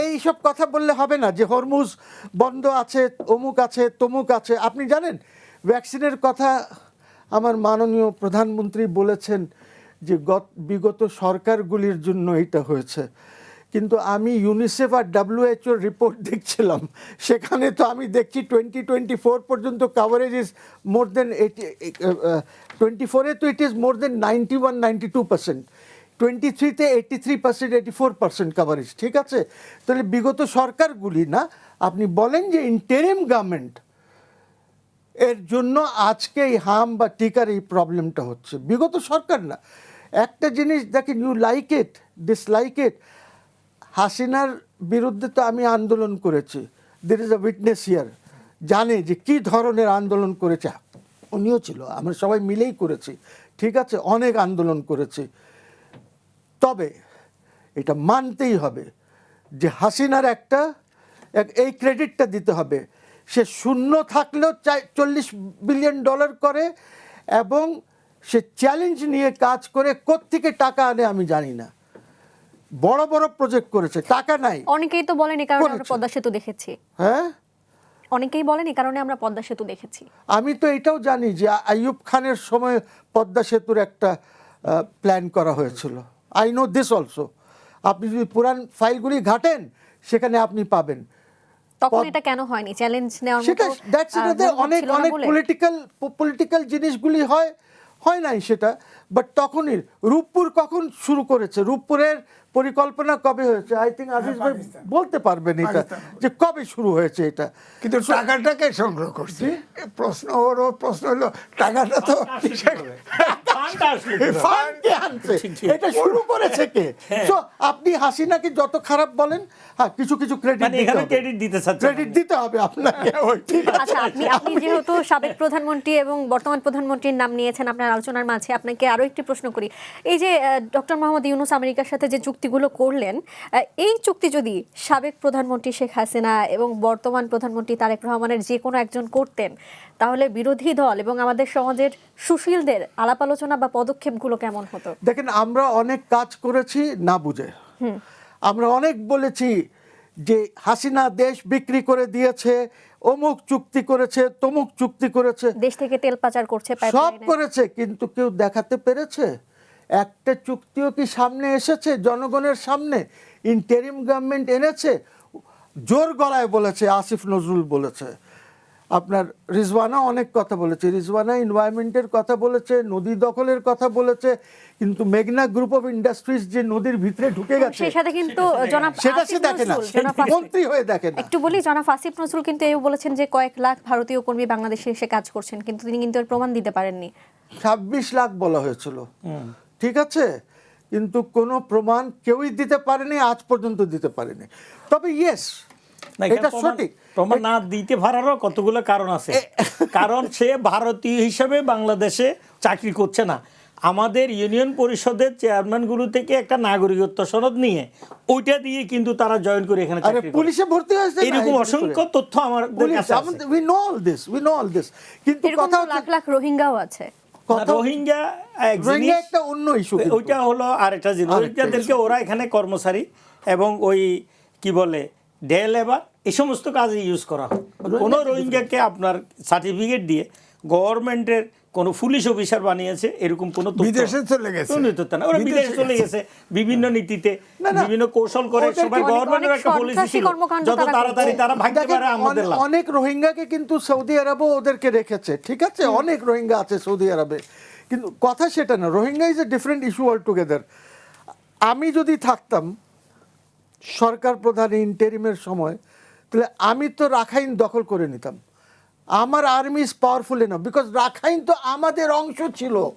এই সব কথা বললে হবে না যে হরমুজ বন্ধ আছে, অমুক আছে, তমুক আছে। আপনি জানেন ভ্যাকসিনের কথা আমার মাননীয় প্রধানমন্ত্রী বলেছেন যে বিগত সরকারগুলির জন্য এটা হয়েছে, কিন্তু আমি ইউনিসেফ আর WHO রিপোর্ট দেখছিলাম, সেখানে তো আমি দেখছি 2024 পর্যন্ত কাভারেজ ইজ মোর দেন 24-এ তো it is more then 91-92%, 23-তে 83%, 84% coverage. ঠিক আছে, তাহলে বিগত সরকারগুলি না, আপনি বলেন যে ইন্টারিম গভর্নমেন্ট এর জন্য আজকে এই হাম বা টিকার এই প্রবলেমটা হচ্ছে, বিগত সরকার না। একটা জিনিস দেখেন, ইউ লাইক ইট ডিসলাইক ইট, হাসিনার বিরুদ্ধে তো আমি আন্দোলন করেছি, there is a witness here, জানে যে কী ধরনের আন্দোলন করেছে, উনিও ছিল, আমরা সবাই মিলেই করেছি। ঠিক আছে, অনেক আন্দোলন করেছি। তবে এটা মানতেই হবে যে হাসিনার এই ক্রেডিটটা দিতে হবে, সে শূন্য থাকলেও $40 বিলিয়ন করে এবং সে চ্যালেঞ্জ নিয়ে কাজ করে, কোত্থেকে টাকা আনে আমি জানি না, বড় বড় প্রজেক্ট করেছে, টাকা নাই। অনেকেই তো বলেন এই কারণে আমরা পদ্মা সেতু দেখেছি। হ্যাঁ, অনেকেই বলেন এই কারণে আমরা পদ্মা সেতু দেখেছি। আমি তো এটাও জানি যে আইয়ুব খানের সময় পদ্মা সেতুর একটা প্ল্যান করা হয়েছিল। I know this also. আপনি যদি পুরান ফাইলগুলি ঘাটেন সেখানে আপনি পাবেন। তখন এটা কেন হয়নি? চ্যালেঞ্জ নেওয়ার সেটা মতো দ্যাটস অনেক অনেক পলিটিক্যাল জিনিসগুলি হয় নাই সেটা। বাট তখনই রূপপুর কখন শুরু করেছে, রূপপুরের পরিকল্পনা কবে হয়েছে? আই থিঙ্ক আজিজ ভাই বলতে পারবেন এটা যে কবে শুরু হয়েছে এটা। কিন্তু টাকাটাকে সংগ্রহ করছে, প্রশ্ন হলো টাকাটা তো ফান্ডটা আসলো এই কিভাবে? ফান্ড কে আনছে? ঠিক, ঠিক। এটা শুরু করেছে কে? সো আপনি হাসিনাকে যত খারাপ বলেন, হ্যাঁ কিছু কিছু ক্রেডিট মানে এখানে ক্রেডিট দিতে চাচ্ছে ক্রেডিট দিতে হবে আপনাকে। ওই ঠিক আছে। আচ্ছা, আপনি যেহেতু সাবেক প্রধানমন্ত্রী এবং বর্তমান প্রধানমন্ত্রীর নাম নিয়েছেন আপনার আলোচনার মাঝে, আপনাকে আরো একটি প্রশ্ন করি। এই যে ডক্টর মোহাম্মদ ইউনূস আমেরিকার সাথে যে চুক্তিগুলো করলেন, এই চুক্তি যদি সাবেক প্রধানমন্ত্রী শেখ হাসিনা এবং বর্তমান প্রধানমন্ত্রী তারেক রহমানের যে কোনো একজন করতেন, তাহলে বিরোধী দল এবং আমাদের সমাজের সুশীলদের আলাপ আলোচনা বা পদক্ষেপগুলো কেমন হতো? দেখেন, আমরা অনেক কাজ করেছি না বুঝে। আমরা অনেক বলেছি যে হাসিনা দেশ বিক্রি করে দিয়েছে, অমুক চুক্তি করেছে, তমুক চুক্তি করেছে, দেশ থেকে তেল পাচার করছে, সব পাইপলাইনে। করেছে, কিন্তু কেউ দেখাতে পেরেছে? একটা চুক্তিও কি সামনে এসেছে জনগণের সামনে? ইন্টারিম গভর্নমেন্ট এনেছে, জোর গলায় বলেছে, আসিফ নজরুল বলেছে, আপনার রিজওয়ানা অনেক কথা বলেছে, রিজওয়ানা এনভায়রনমেন্টের কথা বলেছে, নদী দখলের কথা বলেছে, কিন্তু মেঘনা গ্রুপ অফ ইন্ডাস্ট্রিজ যে নদীর ভিতরে ঢুকে গেছে সেই সাথে কিন্তু জনাব সেটা সে আসিফ দেখে না, নজরুল, জনাব আসিফ- মন্ত্রী হয়ে দেখে না। একটু বলি, জনাব আসিফ নজরুল কিন্তু এও বলেছেন যে কয়েক লাখ ভারতীয় কর্মী বাংলাদেশে এসে কাজ করছেন, কিন্তু তিনি কিন্তু এর প্রমাণ দিতে পারেননি। 26 লাখ বলা হয়েছিল, ঠিক আছে, কিন্তু কোনো প্রমাণ কেউই দিতে পারেনি, আজ পর্যন্ত দিতে পারেনি। তবে ইয়েস, না, এখানে এটা প্রমাণ- সঠিক। প্রমাণ না দিতে পারারও কতগুলো কারণ আছে। কারণ সে ভারতীয় হিসেবে বাংলাদেশে চাকরি করছে না। আমাদের ইউনিয়ন পরিষদের চেয়ারম্যানগুলো থেকে একটা নাগরিকত্ব সনদ নিয়ে ওইটা দিয়ে কিন্তু তারা জয়েন করে এখানে আরে চাকরি করে। পুলিশে ভর্তি হয়েছে না, এরকম এই অসংখ্য ভিতরে। তথ্য আমাদের পুলিশ, কাছে আছে। we know all this, we know all this, কিন্তু এরকম কথা তো হচ্ছে লাখ লাখ রোহিঙ্গাও আছে। কথা রোহিঙ্গা এক রোহিঙ্গা জিনিস, একটা অন্য ইস্যু। ওইটা হলো আরেকটা জিনিস। আরেকটা রোহিঙ্গাদেরকে ওরা এখানে কর্মচারী এবং ওই কি বলে ডে লেবার এই সমস্ত কাজে ইউজ করা হয়। কোনো রোহিঙ্গাকে আপনার সার্টিফিকেট দিয়ে গভর্নমেন্টের কোনো পুলিশ অফিসার বানিয়েছে এরকম কোনো তথ্য- বিদেশে চলে গেছে। কোনো তথ্য না। ওরা বিদেশে চলে গেছে বিভিন্ন নীতিতে, না, না, বিভিন্ন কৌশল করে। ওদেরকে সবাই অনেক- গভর্নমেন্টের অনেক একটা পলিসি সন্ত্রাসী ছিল, কর্মকাণ্ড যত তারা তাড়াতাড়ি করছে। তারা ভাগতে দেখেন, পারে আমাদের লাভ। অনেক রোহিঙ্গাকে কিন্তু সৌদি আরবও ওদেরকে রেখেছে, ঠিক আছে, অনেক রোহিঙ্গা আছে সৌদি আরবে, কিন্তু কথা সেটা না। Rohingya is a different issue all together. আমি যদি থাকতাম সরকার প্রধান ইন্টারিমের সময়, তাহলে আমি তো রাখাইন দখল করে নিতাম। আমার army is powerful enough, because Rakhine তো আমাদের অংশ ছিল,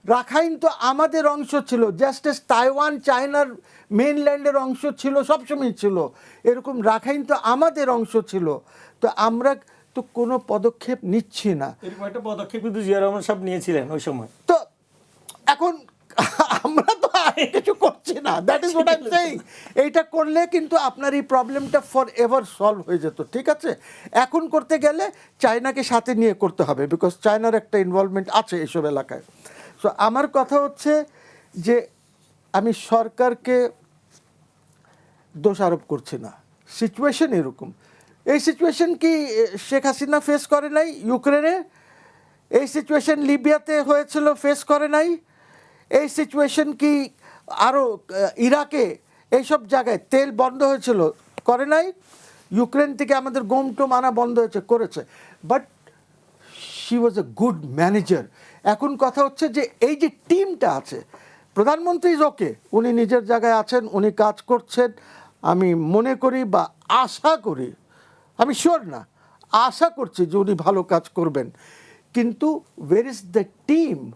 রাখাইন তো আমাদের অংশ ছিল, জাস্ট এস তাইওয়ান চায়নার মেইনল্যান্ডের অংশ ছিল, সবসময় ছিল এরকম। রাখাইন তো আমাদের অংশ ছিল, তো আমরা তো কোনো পদক্ষেপ নিচ্ছি না। এরকম একটা পদক্ষেপ কিন্তু জিয়া রহমান সাহেব নিয়েছিলেন ওই সময়। তো এখন আমরা তো আর কিছু করছি না, that is what I am saying. এইটা করলে কিন্তু আপনার এই প্রবলেমটা ফর এভার সলভ হয়ে যেত, ঠিক আছে। এখন করতে গেলে চায়নাকে সাথে নিয়ে করতে হবে, বিকজ চায়নার একটা ইনভলভমেন্ট আছে এসব এলাকায়। সো আমার কথা হচ্ছে যে আমি সরকারকে দোষ আরোপ করছি না, সিচুয়েশন এরকম। এই সিচুয়েশন কি শেখ হাসিনা ফেস করে নাই ইউক্রেনে? এই সিচুয়েশন লিবিয়াতে হয়েছিল, ফেস করে নাই? এই সিচুয়েশন কি আরও ইরাকে এইসব জায়গায় তেল বন্ধ হয়েছিল, করে নাই? ইউক্রেন থেকে আমাদের গম টম আনা বন্ধ হয়েছে, করেছে। But she was a good manager. এখন কথা হচ্ছে যে এই যে টিমটা আছে, প্রধানমন্ত্রী ওকে, উনি নিজের জায়গায় আছেন, উনি কাজ করছেন, আমি মনে করি বা আশা করি, আমি শিওর না, আশা করছি যে উনি ভালো কাজ করবেন। কিন্তু ওয়ের ইজ দ্য টিম?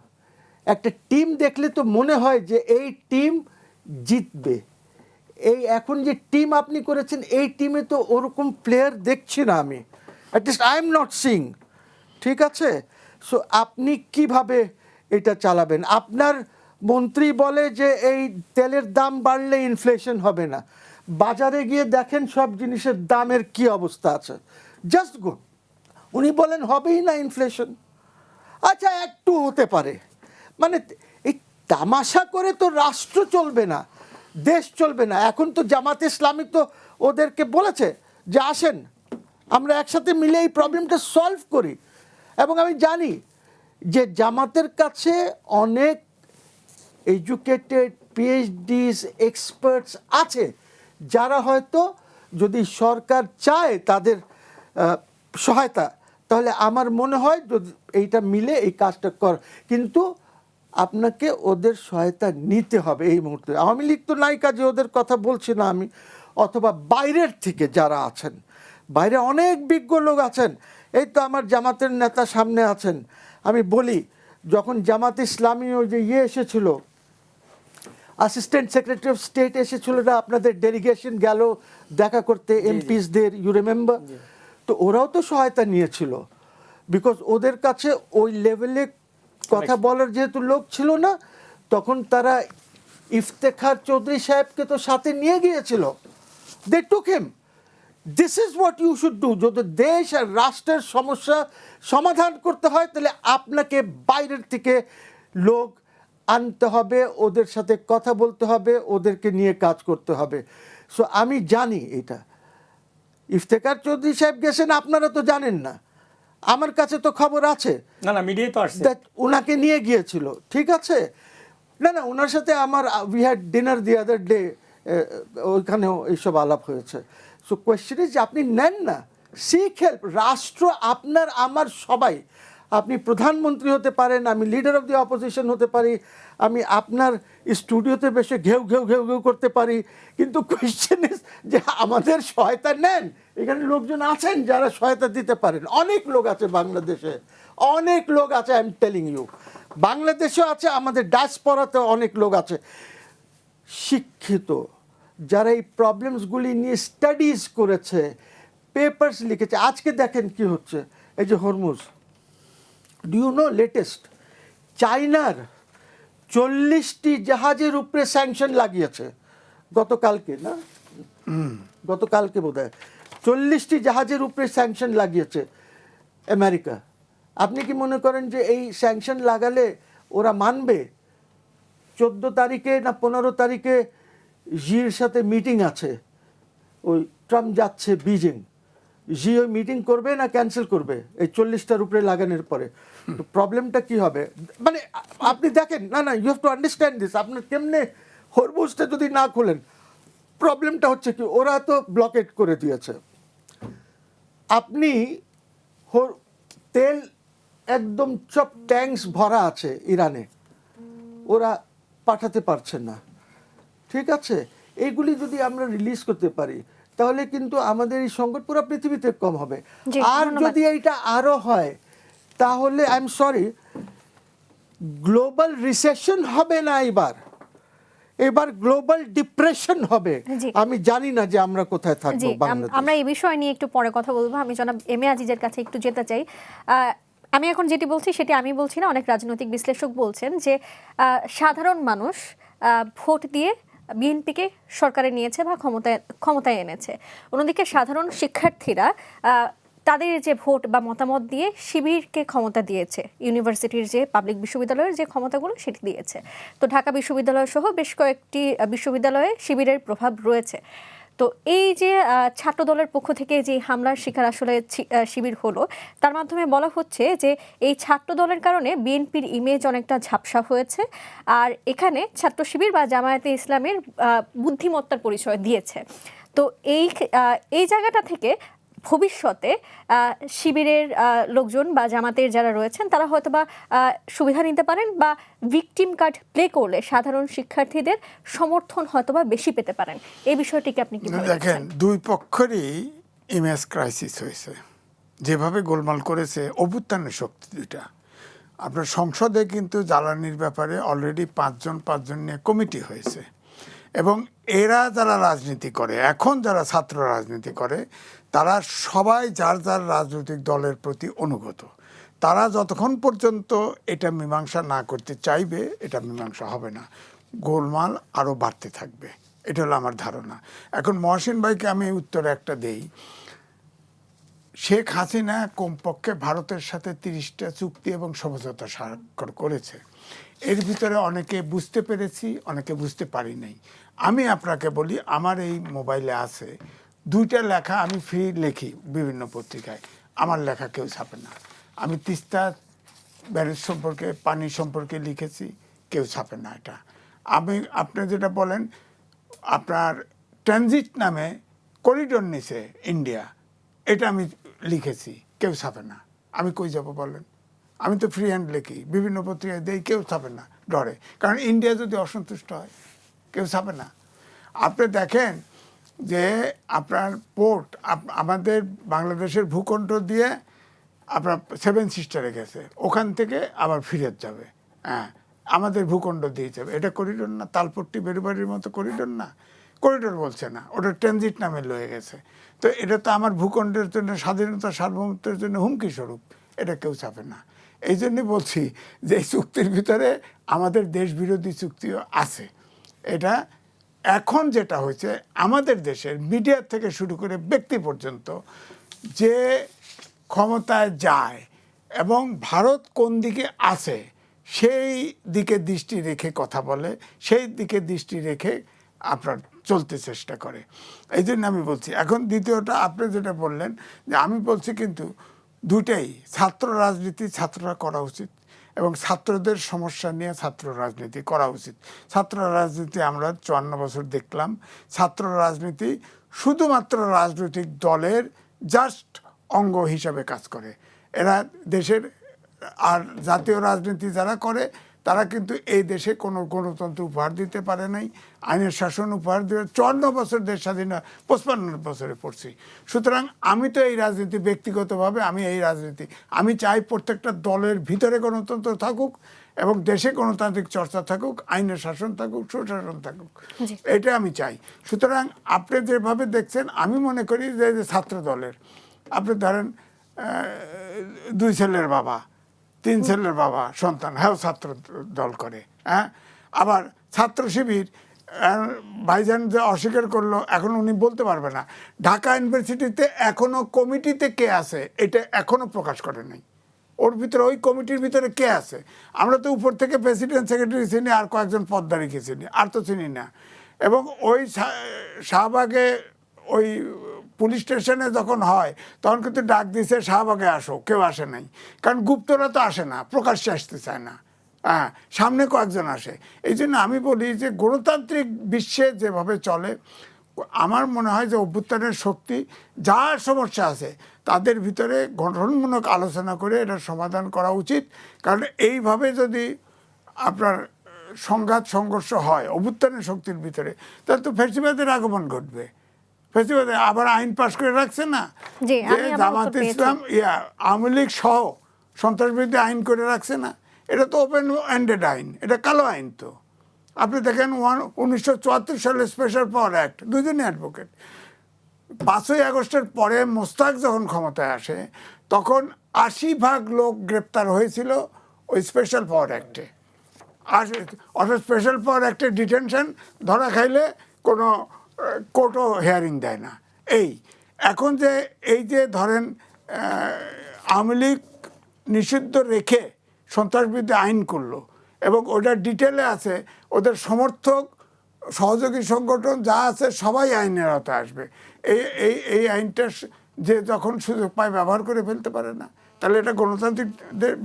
একটা টিম দেখলে তো মনে হয় যে এই টিম জিতবে। এই এখন যে টিম আপনি করেছেন, এই টিমে তো ওরকম প্লেয়ার দেখছি না আমি, at least I am not sing, ঠিক আছে। সো আপনি কিভাবে এটা চালাবেন? আপনার মন্ত্রী বলে যে এই তেলের দাম বাড়লে ইনফ্লেশন হবে না, বাজারে গিয়ে দেখেন সব জিনিসের দামের কি অবস্থা আছে, জাস্ট গো। উনি বলেন হবেই না ইনফ্লেশন। আচ্ছা, একটু হতে পারে, মানে এই তামাশা করে তো রাষ্ট্র চলবে না, দেশ চলবে না। এখন তো জামাতে ইসলামী তো ওদেরকে বলেছে যে আসেন আমরা একসাথে মিলে এই প্রবলেমটা সলভ করি। এবং আমি জানি যে জামাতের কাছে অনেক এডুকেটেড পিএইচডিস এক্সপার্টস আছে, যারা হয়তো যদি সরকার চায় তাদের সহায়তা, তাহলে আমার মনে হয় যদি এইটা মিলে এই কাজটা কর। কিন্তু আপনাকে ওদের সহায়তা নিতে হবে এই মুহূর্তে। আওয়ামী লীগ তো নাই কাজে ওদের কথা বলছি না আমি, অথবা বাইরের থেকে যারা আছেন, বাইরে অনেক বিজ্ঞ লোক আছেন। এই তো আমার জামাতের নেতা সামনে আছেন, আমি বলি যখন জামাত ইসলামী ওই যে এসেছিল, অ্যাসিস্ট্যান্ট সেক্রেটারি অফ স্টেট এসেছিল না, আপনাদের ডেলিগেশন গেল দেখা করতে এমপিসদের, ইউ রিমেম্বার? তো ওরাও তো সহায়তা নিয়েছিল, বিকজ ওদের কাছে ওই লেভেলে কথা বলার যেহেতু লোক ছিল না, তখন তারা ইফতেখার চৌধুরী সাহেবকে তো সাথে নিয়ে গিয়েছিল, they took him. This is what you should do. যদি দেশ আর রাষ্ট্রের সমস্যা সমাধান করতে হয়, তাহলে আপনাকে বাইরের থেকে লোক আনতে হবে, ওদের সাথে কথা বলতে হবে, ওদেরকে নিয়ে কাজ করতে হবে। সো আমি জানি এটা। ইফতেখার চৌধুরী সাহেব গেছেন, আপনারা তো জানেন না, আমার কাছে তো খবর আছে না না, মিডিয়ায় তো আসছে। that ওনাকে নিয়ে গিয়েছিল, ঠিক আছে? না না, ওনার সাথে আমার we had dinner the other day, ওইখানেও এইসব আলাপ হয়েছে। সো কোয়েশ্চেন ইজ, আপনি নেন না, সিক হেল্প। রাষ্ট্র আপনার আমার সবাই। আপনি প্রধানমন্ত্রী হতে পারেন, আমি লিডার অফ দি অপোজিশন হতে পারি, আমি আপনার স্টুডিওতে বসে ঘেউ ঘেউ ঘেউ ঘেউ করতে পারি, কিন্তু কোয়েশ্চেন ইজ যে আমাদের সহায়তা নেন। এখানে লোকজন আছেন যারা সহায়তা দিতে পারেন, অনেক লোক আছে বাংলাদেশে, অনেক লোক আছে, আই এম টেলিং ইউ। বাংলাদেশেও আছে, আমাদের ডায়াসপোরাতে অনেক লোক আছে শিক্ষিত, যারা এই প্রবলেমসগুলি নিয়ে স্টাডিজ করেছে, পেপার্স লিখেছে। আজকে দেখেন কি হচ্ছে, এই যে Hormuz, do you know latest চায়নার 40টি জাহাজের উপরে স্যাংশন লাগিয়েছে গতকালকে, না গতকালকে বোধ হয় 40টি জাহাজের উপরে স্যাংশন লাগিয়েছে আমেরিকা। আপনি কি মনে করেন যে এই স্যাংশন লাগালে ওরা মানবে? 14 তারিখে না 15 তারিখে জির সাথে মিটিং আছে, ওই ট্রাম্প যাচ্ছে বিজিং, জি ওই মিটিং করবে না ক্যান্সেল করবে এই 40টার উপরে লাগানোর পরে? তো প্রবলেমটা কি হবে? মানে আপনি দেখেন, না না, you have to understand this. আপনার কেমনে হরমুজটা যদি না খোলেন, প্রবলেমটা হচ্ছে কি, ওরা তো ব্লকেট করে দিয়েছে। আপনি তেল একদম সব ট্যাঙ্কস ভরা আছে ইরানে, ওরা পাঠাতে পারছে না, ঠিক আছে? এইগুলি যদি আমরা রিলিজ করতে পারি, তাহলে কিন্তু আমাদের এই সংকট পুরো পৃথিবীতে কম হবে। জি, আর ধন্যবাদ। যদি এইটা আরো হয়, তাহলে I am sorry, global recession হবে না, এবার গ্লোবাল ডিপ্রেশন হবে। জি। আমি জানি না যে আমরা কোথায় জি, থাকবো বাংলাদেশ। আমরা এই বিষয় নিয়ে একটু পরে কথা বলবো। আমি জনাব এম এ আজিজের কাছে একটু যেতে চাই। আমি এখন যেটি বলছি সেটি আমি বলছি না, অনেক রাজনৈতিক বিশ্লেষক বলছেন যে সাধারণ মানুষ ভোট দিয়ে বিএনপিকে সরকারে নিয়েছে বা ক্ষমতায় এনেছে। অন্যদিকে সাধারণ শিক্ষার্থীরা তাদের যে ভোট বা মতামত দিয়ে শিবিরকে ক্ষমতা দিয়েছে, ইউনিভার্সিটির যে পাবলিক বিশ্ববিদ্যালয়ের যে ক্ষমতাগুলো সেটি দিয়েছে। তো ঢাকা বিশ্ববিদ্যালয় সহ বেশ কয়েকটি বিশ্ববিদ্যালয়ে শিবিরের প্রভাব রয়েছে। তো এই যে ছাত্র দলের পক্ষ থেকে যে হামলার শিকার আসলে শিবির হলো, তার মাধ্যমে বলা হচ্ছে যে এই ছাত্র দলের কারণে বিএনপির ইমেজ অনেকটা ঝাপসা হয়েছে, আর এখানে ছাত্র শিবির বা জামায়াতে ইসলামের বুদ্ধিমত্তার পরিচয় দিয়েছে। তো এই জায়গাটা থেকে ভবিষ্যতে শিবিরের লোকজন বা জামাতের যারা রয়েছেন তারা হয়তো বা সুবিধা নিতে পারেন, বা ভিকটিম কার্ড প্লে করলে সাধারণ শিক্ষার্থীদের সমর্থন হয়তো বা বেশি পেতে পারেন। এই বিষয়টিকে আপনি কি দেখেন, দুই পক্ষেরই ইমেজ ক্রাইসিস হয়েছে। যেভাবে গোলমাল করেছে অভ্যুত্থানের শক্তি দুইটা। আপনার সংসদে কিন্তু জ্বালানির ব্যাপারে অলরেডি পাঁচজন নিয়ে কমিটি হয়েছে, এবং এরা যারা রাজনীতি করে, এখন যারা ছাত্র রাজনীতি করে, তারা সবাই যার যার রাজনৈতিক দলের প্রতি অনুগত। তারা যতক্ষণ পর্যন্ত এটা মীমাংসা না করতে চাইবে, এটা মীমাংসা হবে না, গোলমাল আরও বাড়তে থাকবে। এটা হলো আমার ধারণা। এখন মহসিন ভাইকে আমি উত্তরে একটা দেই। শেখ হাসিনা কমপক্ষে ভারতের সাথে 30টা চুক্তি এবং সমঝোতা স্বাক্ষর করেছে। এর ভিতরে অনেকে বুঝতে পেরেছি, অনেকে বুঝতে পারি নাই। আমি আপনাকে বলি, আমার এই মোবাইলে আছে 2টা লেখা, আমি ফ্রি লিখি বিভিন্ন পত্রিকায়, আমার লেখা কেউ ছাপে না। আমি তিস্তা ব্যারেজ সম্পর্কে, পানি সম্পর্কে লিখেছি, কেউ ছাপে না। এটা আপনি যেটা বলেন, আপনার ট্রানজিট নামে করিডোর নিছে ইন্ডিয়া, এটা আমি লিখেছি, কেউ ছাপে না। আমি কই যাব বলেন? আমি তো ফ্রি হ্যান্ড লিখি, বিভিন্ন পত্রিকায় দেই, কেউ ছাপে না, ডরে। কারণ ইন্ডিয়া যদি অসন্তুষ্ট হয়, কেউ ছাপে না। আপনি দেখেন যে আপনার পোর্ট, আমাদের বাংলাদেশের ভূখণ্ড দিয়ে আপনার সেভেন সিস্টারে গেছে, ওখান থেকে আবার ফিরে যাবে, হ্যাঁ আমাদের ভূখণ্ড দিয়ে যাবে। এটা করিডোর না? তালপট্টি বেরুবাড়ির মতো করিডোর না? করিডোর বলছে না, ওটা ট্রানজিট নামে লয়ে গেছে। তো এটা তো আমার ভূখণ্ডের জন্য, স্বাধীনতা সার্বভৌমত্বের জন্য হুমকি স্বরূপ, এটা কেউ চাপে না। এই জন্যই বলছি যে এই চুক্তির ভিতরে আমাদের দেশ বিরোধী চুক্তিও আছে। এটা এখন যেটা হয়েছে, আমাদের দেশের মিডিয়া থেকে শুরু করে ব্যক্তি পর্যন্ত যে ক্ষমতায় যায় এবং ভারত কোন দিকে আছে সেই দিকে দৃষ্টি রেখে কথা বলে, সেই দিকে দৃষ্টি রেখে আপনার চলতে চেষ্টা করে। এই জন্য আমি বলছি। এখন দ্বিতীয়টা আপনি যেটা বললেন, যে আমি বলছি কিন্তু দুটাই, ছাত্র রাজনীতি ছাত্ররা করা উচিত এবং ছাত্রদের সমস্যা নিয়ে ছাত্র রাজনীতি করা উচিত। ছাত্র রাজনীতি আমরা 54 বছর দেখলাম। ছাত্র রাজনীতি শুধুমাত্র রাজনৈতিক দলের জাস্ট অঙ্গ হিসাবে কাজ করে। এরা দেশের আর জাতীয় রাজনীতি যারা করে তারা কিন্তু এই দেশে কোনো গণতন্ত্র উপহার দিতে পারে নাই, আইনের শাসন উপহার দিয়ে 54 বছর দেশ স্বাধীন 55 বছরে পড়ছি। সুতরাং আমি তো এই রাজনীতি ব্যক্তিগতভাবে এই রাজনীতি আমি চাই প্রত্যেকটা দলের ভিতরে গণতন্ত্র থাকুক এবং দেশে গণতান্ত্রিক চর্চা থাকুক, আইনের শাসন থাকুক, সুশাসন থাকুক, এটা আমি চাই। সুতরাং আপনি যেভাবে দেখছেন, আমি মনে করি যে ছাত্র দলের আপনি ধরেন 2 ছেলের বাবা, 3 ছেলের বাবা সন্তান, হ্যাঁ ছাত্র দল করে, হ্যাঁ আবার ছাত্র শিবির ভাইজান যে অস্বীকার করলো, এখন উনি বলতে পারবে না। ঢাকা ইউনিভার্সিটিতে এখনো কমিটিতে কে আছে এটা এখনো প্রকাশ করে নাই। ওর ভিতরে, ওই কমিটির ভিতরে কে আছে? আমরা তো উপর থেকে প্রেসিডেন্ট সেক্রেটারি চিনি, আর কয়েকজন পদধারীকে চিনি, আর তো চিনি না। এবং ওই শাহবাগে ওই পুলিশ স্টেশনে যখন হয় তখন কিন্তু ডাক দিছে শাহবাগে আসো, কেউ আসে নাই। কারণ গুপ্তরা তো আসে না, প্রকাশ্যে আসতে চায় না, হ্যাঁ সামনে কয়েকজন আসে। এই জন্য আমি বলি যে গণতান্ত্রিক বিশ্বে যেভাবে চলে, আমার মনে হয় যে অভ্যুত্থানের শক্তি, যার সমস্যা আছে তাদের ভিতরে গঠনমূলক আলোচনা করে এটার সমাধান করা উচিত। কারণ এইভাবে যদি আপনার সংঘাত সংঘর্ষ হয় অভ্যুত্থানের শক্তির ভিতরে, তাহলে তো ফ্যাসিবাদের আগমন ঘটবে। ফ্যাসিবাদের আবার আইন পাশ করে রাখছে না, যে জামাত ইসলাম আওয়ামী লীগ সহ সন্ত্রাসবিরোধী আইন করে রাখছে না। এটা তো ওপেন এন্ডেড আইন, এটা কালো আইন। তো আপনি দেখেন 1974 সালে স্পেশাল পাওয়ার অ্যাক্ট, দুজনই অ্যাডভোকেট। 5ই আগস্টের পরে মোস্তাক যখন ক্ষমতায় আসে তখন 80% লোক গ্রেপ্তার হয়েছিল ওই স্পেশাল পাওয়ার অ্যাক্টে। আর অর্থাৎ স্পেশাল পাওয়ার অ্যাক্টে ডিটেনশন, ধরা খাইলে কোনো কোর্টও হিয়ারিং দেয় না। এখন যে এই যে ধরেন আওয়ামী লীগ নিষিদ্ধ রেখে সন্ত্রাসবিরোধী আইন করলো এবং ওটার ডিটেলে আছে ওদের সমর্থক সহযোগী সংগঠন যা আছে সবাই আইনের আওতায় আসবে। এই আইনটা যে যখন সুযোগ পায় ব্যবহার করে ফেলতে পারে না, তাহলে এটা গণতান্ত্রিক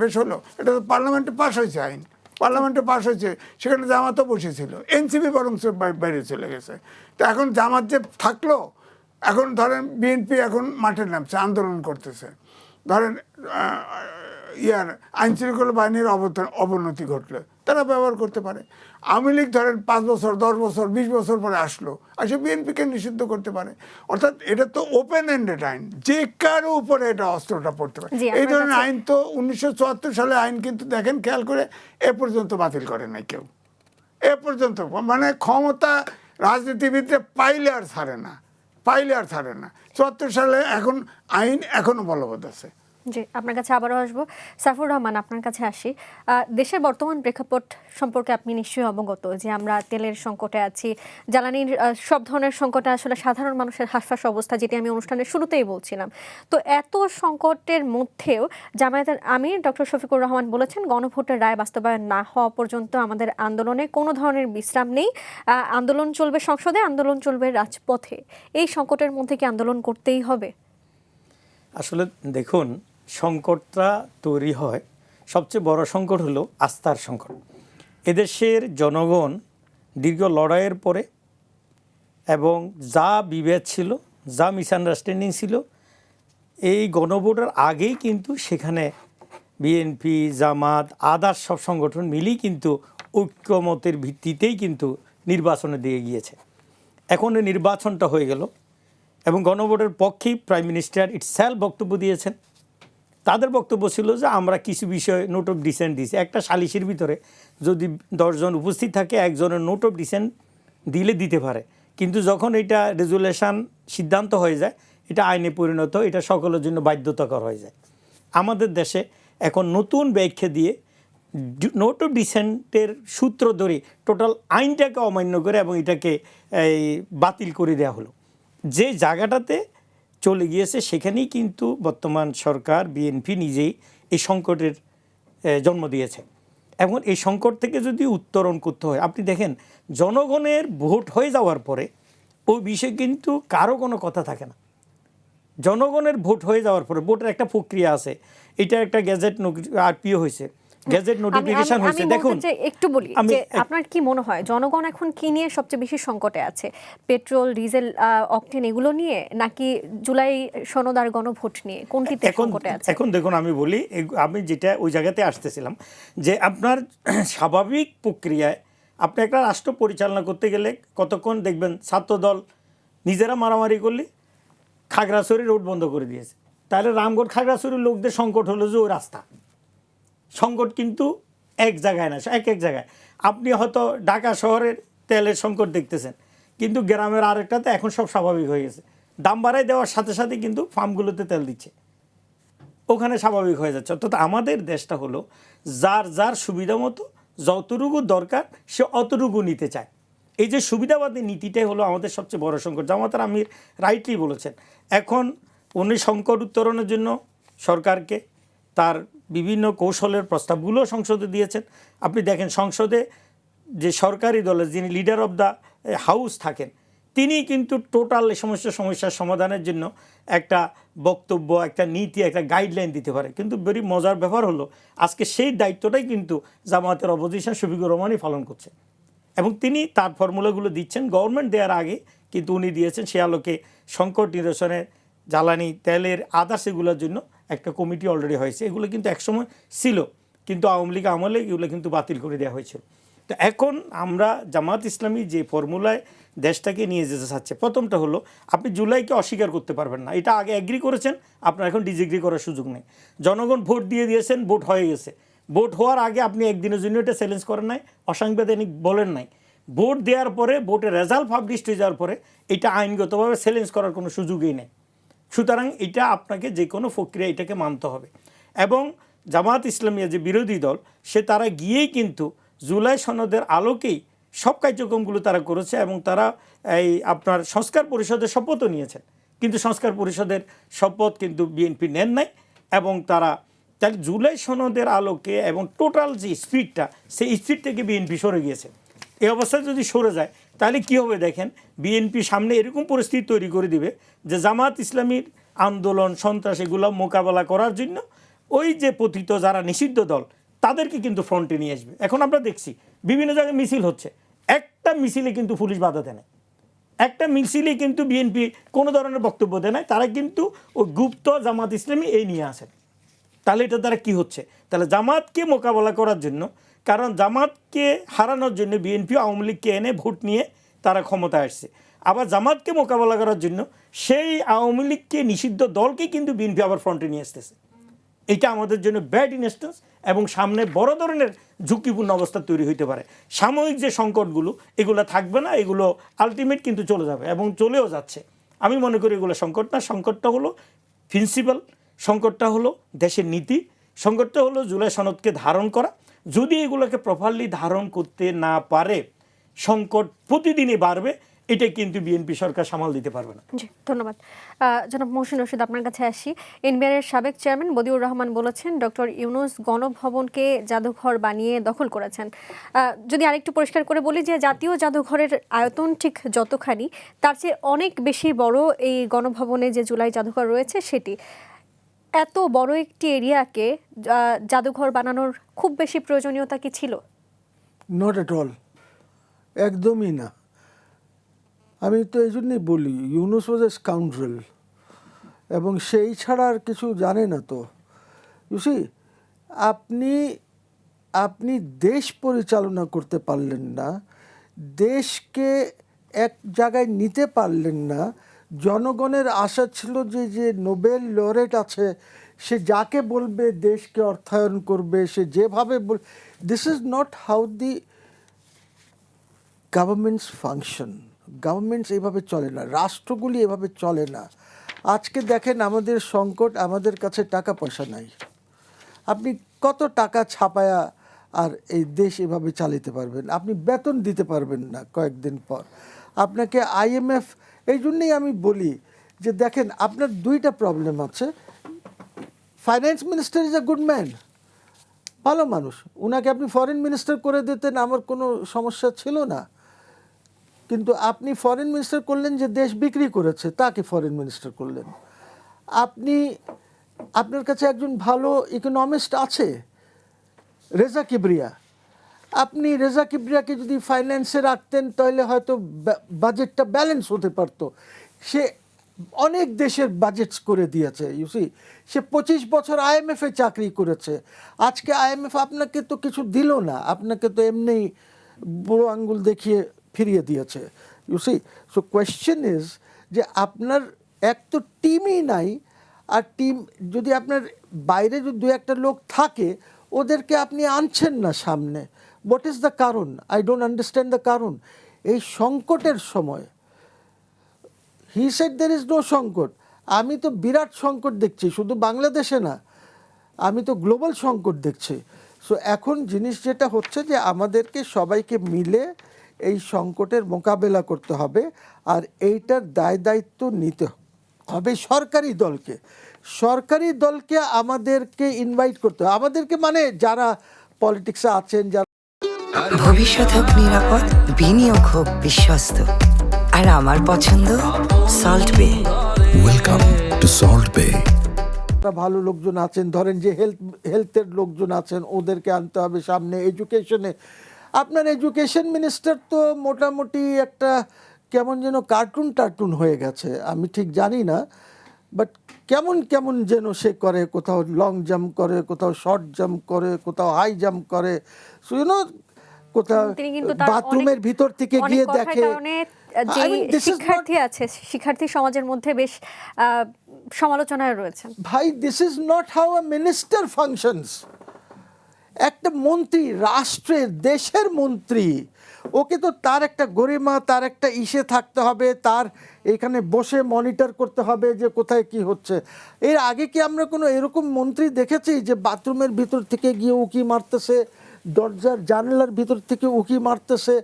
বেশ হলো। এটা তো পার্লামেন্টে পাস হয়েছে, আইন পার্লামেন্টে পাস হয়েছে, সেখানে জামাতও বসেছিল, এনসিপি বরং বাইরে চলে গেছে। তো এখন জামাত যে থাকলো, এখন ধরেন বিএনপি এখন মাঠে নামছে, আন্দোলন করতেছে। ধরেন আইন শৃঙ্খলা বাহিনীর অবনতি ঘটলে তারা ব্যবহার করতে পারে। আওয়ামী লীগ ধরেন 5 বছর 10 বছর 20 বছর পরে আসলো, আসে বিএনপিকে নিষিদ্ধ করতে পারে। অর্থাৎ এটা তো ওপেন এন্ডেড আইন, যে কারো উপরে এটা অস্ত্রটা পড়তে পারে। এই ধরনের আইন তো 1974 সালে আইন কিন্তু দেখেন, খেয়াল করে এ পর্যন্ত বাতিল করে নাই কেউ, এ পর্যন্ত। মানে ক্ষমতা রাজনীতিবিদরা পাইলে আর ছাড়ে না, 74 সালে এখন আইন এখনো বলবৎ আছে। জি, আপনার কাছে আবারও আসবো। সাইফুর রহমান, আপনার কাছে আসি। দেশের বর্তমান প্রেক্ষাপট সম্পর্কে আপনি নিশ্চয়ই অবগত যে আমরা তেলের সংকটে আছি, জ্বালানির সব ধরনের সংকটে আসলে সাধারণ মানুষের হাসফাস অবস্থা, যেটি আমি অনুষ্ঠানের শুরুতেই বলছিলাম। তো এত সংকটের মধ্যেও জামায়াতের আমির ডক্টর শফিকুর রহমান বলেছেন, গণভোটের রায় বাস্তবায়ন না হওয়া পর্যন্ত আমাদের আন্দোলনে কোনো ধরনের বিশ্রাম নেই, আন্দোলন চলবে সংসদে, আন্দোলন চলবে রাজপথে। এই সংকটের মধ্যে কি আন্দোলন করতেই হবে? আসলে দেখুন, সংকটটা তৈরি হয়, সবচেয়ে বড় সংকট হলো আস্থার সংকট। এদেশের জনগণ দীর্ঘ লড়াইয়ের পরে এবং যা বিভেদ ছিল, যা মিসআন্ডারস্ট্যান্ডিং ছিল, এই গণভোটের আগেই কিন্তু সেখানে বিএনপি, জামাত, আদার্স সব সংগঠন মিলেই কিন্তু ঐক্যমতের ভিত্তিতেই কিন্তু নির্বাচনে দিয়ে গিয়েছে। এখন এই নির্বাচনটা হয়ে গেল এবং গণভোটের পক্ষেই প্রাইম মিনিস্টার ইটসেলফ বক্তব্য দিয়েছেন। তাদের বক্তব্য ছিল যে আমরা কিছু বিষয়ে নোট অফ ডিসেন্ট দিয়েছি। একটা সালিসের ভিতরে যদি 10 জন উপস্থিত থাকে, একজনের নোট অফ ডিসেন্ট দিলে দিতে পারে, কিন্তু যখন এটা রেজুলেশন সিদ্ধান্ত হয়ে যায়, এটা আইনে পরিণত, এটা সকলের জন্য বাধ্যতাকর হয়ে যায়। আমাদের দেশে এখন নতুন ব্যাখ্যা দিয়ে নোট অফ ডিসেন্টের সূত্র ধরে টোটাল আইনটাকে অমান্য করে এবং এটাকে বাতিল করে দেওয়া হলো। যে জায়গাটাতে চলে গিয়েছে সেখানেই কিন্তু বর্তমান সরকার বিএনপি নিজেই এই সংকটের জন্ম দিয়েছে। এবং এই সংকট থেকে যদি উত্তরণ করতে হয়, আপনি দেখেন জনগণের ভোট হয়ে যাওয়ার পরে ওই বিষয়ে কিন্তু কারো কোনো কথা থাকে না। জনগণের ভোট হয়ে যাওয়ার পরে ভোটের একটা প্রক্রিয়া আছে, এটা একটা গ্যাজেট আরপিও হয়েছে, গ্যাজেট নোটিফিকেশন হয়েছে। দেখুন একটু বলি যে আপনার কি মনে হয় জনগণ এখন কি নিয়ে সবচেয়ে বেশি সংকটে আছে? পেট্রোল, ডিজেল, অকটেন এগুলো নিয়ে, নাকি জুলাই সনদ আর গণভোট নিয়ে? কোনটিতে সংকটে আছে এখন? দেখুন আমি বলি, আমি যেটা ওই জায়গাতে আসতেছিলাম যে আপনার স্বাভাবিক প্রক্রিয়ায় আপনি একটা রাষ্ট্র পরিচালনা করতে গেলে কতক্ষণ দেখবেন ছাত্রদল নিজেরা মারামারি করলে খাগড়াছড়ি রোড বন্ধ করে দিয়েছে, তাহলে রামগড় খাগড়াছড়ির লোকদের সংকট হলো যে ওই রাস্তা। সংকট কিন্তু এক জায়গায় না, এক জায়গায়। আপনি হয়তো ঢাকা শহরের তেলের সংকট দেখতেছেন, কিন্তু গ্রামের আরেকটাতে এখন সব স্বাভাবিক হয়ে গেছে। দাম বাড়াই দেওয়ার সাথে সাথে কিন্তু ফার্মগুলোতে তেল দিচ্ছে, ওখানে স্বাভাবিক হয়ে যাচ্ছে। অর্থাৎ আমাদের দেশটা হলো যার যার সুবিধা মতো যতটুকু দরকার সে অতটুকু নিতে চায়। এই যে সুবিধাবাদী নীতিটাই হলো আমাদের সবচেয়ে বড় সংকট। জামাতার আমির রাইটলি বলেছেন, এখন উনি সংকট উত্তরণের জন্য সরকারকে তার বিভিন্ন কৌশলের প্রস্তাবগুলো সংসদে দিয়েছেন। আপনি দেখেন সংসদে যে সরকারি দলের যিনি লিডার অব দ্য হাউস থাকেন, তিনি কিন্তু টোটাল এই সমস্যার সমাধানের জন্য একটা বক্তব্য, একটা নীতি, একটা গাইডলাইন দিতে পারে। কিন্তু বেরি মজার ব্যাপার হলো আজকে সেই দায়িত্বটাই কিন্তু জামায়াতের অপোজিশন শফিকুর রহমানই পালন করছে এবং তিনি তার ফর্মুলাগুলো দিচ্ছেন। গভর্নমেন্ট দেওয়ার আগে কিন্তু উনি দিয়েছেন সে আলোকে সংকট নিরসনের জ্বালানি, তেলের, আদার্স এগুলোর জন্য একটা কমিটি অলরেডি হয়েছে। এগুলো কিন্তু একসময় ছিল, কিন্তু আওয়ামী লীগ আমলে এগুলো কিন্তু বাতিল করে দেওয়া হয়েছিল। তো এখন আমরা জামাত ইসলামী যে ফর্মুলায় দেশটাকে নিয়ে যেতে চাচ্ছে, প্রথমটা হলো আপনি জুলাইকে অস্বীকার করতে পারবেন না। এটা আগে অ্যাগ্রি করেছেন, আপনার এখন ডিসএগ্রি করার সুযোগ নেই। জনগণ ভোট দিয়ে দিয়েছেন, ভোট হয়ে গেছে। ভোট হওয়ার আগে আপনি একদিনের জন্য এটা চ্যালেঞ্জ করেন নাই, অসাংবিধানিক বলেন নাই। ভোট দেওয়ার পরে, ভোটের রেজাল্ট পাবলিশ হয়ে যাওয়ার পরে এটা আইনগতভাবে চ্যালেঞ্জ করার কোনো সুযোগই নেই। সুতরাং এটা আপনাকে যে কোনো প্রক্রিয়া এটাকে মানতে হবে। এবং জামাত ইসলামিয়া যে বিরোধী দল, সে তারা গিয়েই কিন্তু জুলাই সনদের আলোকেই সব কার্যক্রমগুলো তারা করেছে এবং তারা এই আপনার সংস্কার পরিষদের শপথও নিয়েছেন, কিন্তু সংস্কার পরিষদের শপথ কিন্তু বিএনপি নেন নাই। এবং তারা তাহলে জুলাই সনদের আলোকে এবং টোটাল যে স্পিডটা, সেই স্পিড থেকে বিএনপি সরে গিয়েছে। এই অবস্থায় যদি সরে যায় তাহলে কী হবে দেখেন, বিএনপি সামনে এরকম পরিস্থিতি তৈরি করে দিবে যে জামাত ইসলামীর আন্দোলন, সন্ত্রাস এগুলো মোকাবেলা করার জন্য ওই যে পতিত যারা নিষিদ্ধ দল তাদেরকে কিন্তু ফ্রন্টে নিয়ে আসবে। এখন আমরা দেখছি বিভিন্ন জায়গায় মিছিল হচ্ছে, একটা মিছিলে কিন্তু পুলিশ বাধা দেয় না, একটা মিছিলে কিন্তু বিএনপি কোনো ধরনের বক্তব্য দেয় না, তারা কিন্তু ওই গুপ্ত জামাত ইসলামী এই নিয়ে আসেন। তাহলে এটা দ্বারা কী হচ্ছে, তাহলে জামাতকে মোকাবেলা করার জন্য, কারণ জামাতকে হারানোর জন্য বিএনপি আওয়ামী লীগকে এনে ভোট নিয়ে তারা ক্ষমতায় আসছে। আবার জামাতকে মোকাবেলা করার জন্য সেই আওয়ামী লীগকে নিষিদ্ধ দলকে কিন্তু বিএনপি আবার ফ্রন্টে নিয়ে আসতেছে। এটা আমাদের জন্য ব্যাড ইনস্টেন্স এবং সামনে বড় ধরনের ঝুঁকিপূর্ণ অবস্থা তৈরি হইতে পারে। সাময়িক যে সংকটগুলো এগুলো থাকবে না, এগুলো আলটিমেট কিন্তু চলে যাবে এবং চলেও যাচ্ছে। আমি মনে করি এগুলো সংকট না, সংকটটা হলো প্রিন্সিপাল, সংকটটা হলো দেশের নীতি, সংকটটা হলো জুলাই সনদকে ধারণ করা। যদি এগুলোকে প্রপারলি ধারণ করতে না পারে সংকট প্রতিদিনই বাড়বে, এটা কিন্তু বিএনপি সরকার সামাল দিতে পারবে না। জি, ধন্যবাদ। জনাব মহসিন রশিদ, আপনার কাছে আসি। এনবিআরের সাবেক চেয়ারম্যান বদিউর রহমান বলেছেন ডক্টর ইউনূস গণভবনকে জাদুঘর বানিয়ে দখল করেছেন। যদি আরেকটু পরিষ্কার করে বলি যে জাতীয় জাদুঘরের আয়তন ঠিক যতখানি, তার চেয়ে অনেক বেশি বড় এই গণভবনে যে জুলাই জাদুঘর রয়েছে সেটি। এত বড় একটি এরিয়াকে জাদুঘর বানানোর খুব বেশি প্রয়োজনীয়তা কি ছিল? নট এট অল, একদমই না। আমি তো এই জন্যই বলি ইউনূস ওয়াজ এ স্কাউন্ড্রেল, এবং সেই ছাড়া আর কিছু জানে না। তো ইউসি, আপনি দেশ পরিচালনা করতে পারলেন না, দেশকে এক জায়গায় নিতে পারলেন না। জনগণের আশা ছিল যে নোবেল লরেট আছে সে যাকে বলবে দেশকে অর্থায়ন করবে, সে যেভাবে this is not how the governments function. Governments এইভাবে চলে না, রাষ্ট্রগুলি এভাবে চলে না। আজকে দেখেন আমাদের সংকট, আমাদের কাছে টাকা পয়সা নাই। আপনি কত টাকা ছাপায়া আর এই দেশ এভাবে চালাতে পারবেন? আপনি বেতন দিতে পারবেন না কয়েকদিন পর। আপনাকে IMF, এই জন্যেই আমি বলি যে দেখেন আপনার দুইটা প্রবলেম আছে। Finance minister is a good man, ভালো মানুষ, উনাকে আপনি ফরেন মিনিস্টার করে দিতেন, আমার কোনো সমস্যা ছিল না। কিন্তু আপনি ফরেন মিনিস্টার করলেন যে দেশ বিক্রি করেছে, তাকে ফরেন মিনিস্টার করলেন। আপনার কাছে একজন ভালো ইকোনমিস্ট আছে, রেজা কিবরিয়া, আপনি রেজা কিবরিয়াকে যদি ফাইন্যান্সে রাখতেন তাহলে হয়তো বাজেটটা ব্যালেন্স হতে পারতো। সে অনেক দেশের বাজেটস করে দিয়েছে, ইউসি। সে 25 বছর IMF-এ চাকরি করেছে। আজকে IMF আপনাকে তো কিছু দিল না, আপনাকে তো এমনিই বুড়ো আঙ্গুল দেখিয়ে ফিরিয়ে দিয়েছে, ইউসি। সো কোয়েশ্চেন ইজ যে আপনার এক তো টিমই নাই, আর টিম যদি আপনার বাইরে যদি 2-1টা লোক থাকে, ওদেরকে আপনি আনছেন না সামনে। হোয়াট ইজ দ্য কারণ? আই ডোন্ট আন্ডারস্ট্যান্ড দ্য কারণ। এই সংকটের সময় he said there is no সংকট। আমি তো বিরাট সংকট দেখছি, শুধু বাংলাদেশে না, আমি তো গ্লোবাল সংকট দেখছি। সো এখন জিনিস যেটা হচ্ছে যে আমাদেরকে সবাইকে মিলে এই সংকটের মোকাবেলা করতে হবে, আর এইটার দায় দায়িত্ব নিতে হবে সরকারি দলকে। সরকারি দলকে আমাদেরকে ইনভাইট করতে হবে, আমাদেরকে মানে যারা পলিটিক্সে আছেন, যারা ভবিষ্যৎ হোক নিরাপদ, বিনিয়োগ হোক বিশ্বস্ত। আর আমার পছন্দ সল্ট বে। ওয়েলকাম টু সল্ট বে। ভালো লোকজন আছেন, ধরেন যে হেলথের লোকজন আছেন, ওদেরকে আনতে হবে সামনে। এডুকেশনে আপনার এডুকেশন মিনিস্টার তো মোটামুটি একটা কেমন যেন কার্টুন হয়ে গেছে, আমি ঠিক জানি না, বাট কেমন যেন সে করে, কোথাও লং জাম্প করে, কোথাও শর্ট জাম্প করে, কোথাও হাই জাম্প করে, শুনো কোথাও তিনি কিন্তু তার বাথরুমের ভিতর থেকে গিয়ে দেখে। যে শিক্ষার্থী আছে, শিক্ষার্থী সমাজের মধ্যে বেশ সমালোচনায় রয়েছেন। ভাই, this is not how a minister functions. একটা মন্ত্রী, রাষ্ট্রের দেশের মন্ত্রী, ওকে তো তার একটা গরিমা, তার একটা ইসে থাকতে হবে, তার এখানে বসে মনিটর করতে হবে যে কোথায় কি হচ্ছে। এর আগে কি আমরা কোনো এরকম মন্ত্রী দেখেছি যে বাথরুমের ভিতর থেকে গিয়ে উকি মারতেছে, দরজার জানলার ভিতর থেকে উকি মারতেছে?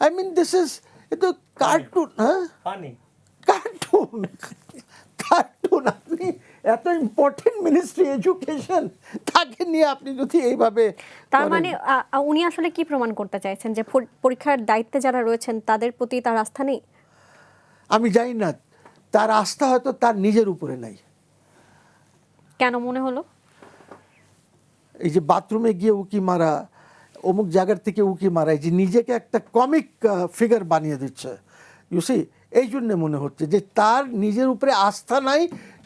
আই মিন দিস ইজ, এটা কার্টুন। হ্যাঁ, কার্টুন। আপনি এত ইম্পর্টেন্ট মিনিস্ট্রি এডুকেশন, তাকে নিয়ে আপনি যদি এইভাবে, তার মানে উনি আসলে কি প্রমাণ করতে চাইছেন? যে পরীক্ষার দায়িত্বে যারা রয়েছেন তাদের প্রতি তার আস্থা নেই? আমি জানি না, তার আস্থা হয়তো তার নিজের উপরে নাই। কেন মনে হলো? এই যে বাথরুমে গিয়ে উকি মারা, অমুক জায়গার থেকে উকি মারা, এই যে নিজেকে একটা কমিক ফিগার বানিয়ে দিচ্ছে, ইউসি। এই জন্য মনে হচ্ছে যে তার নিজের উপরে আস্থা নাই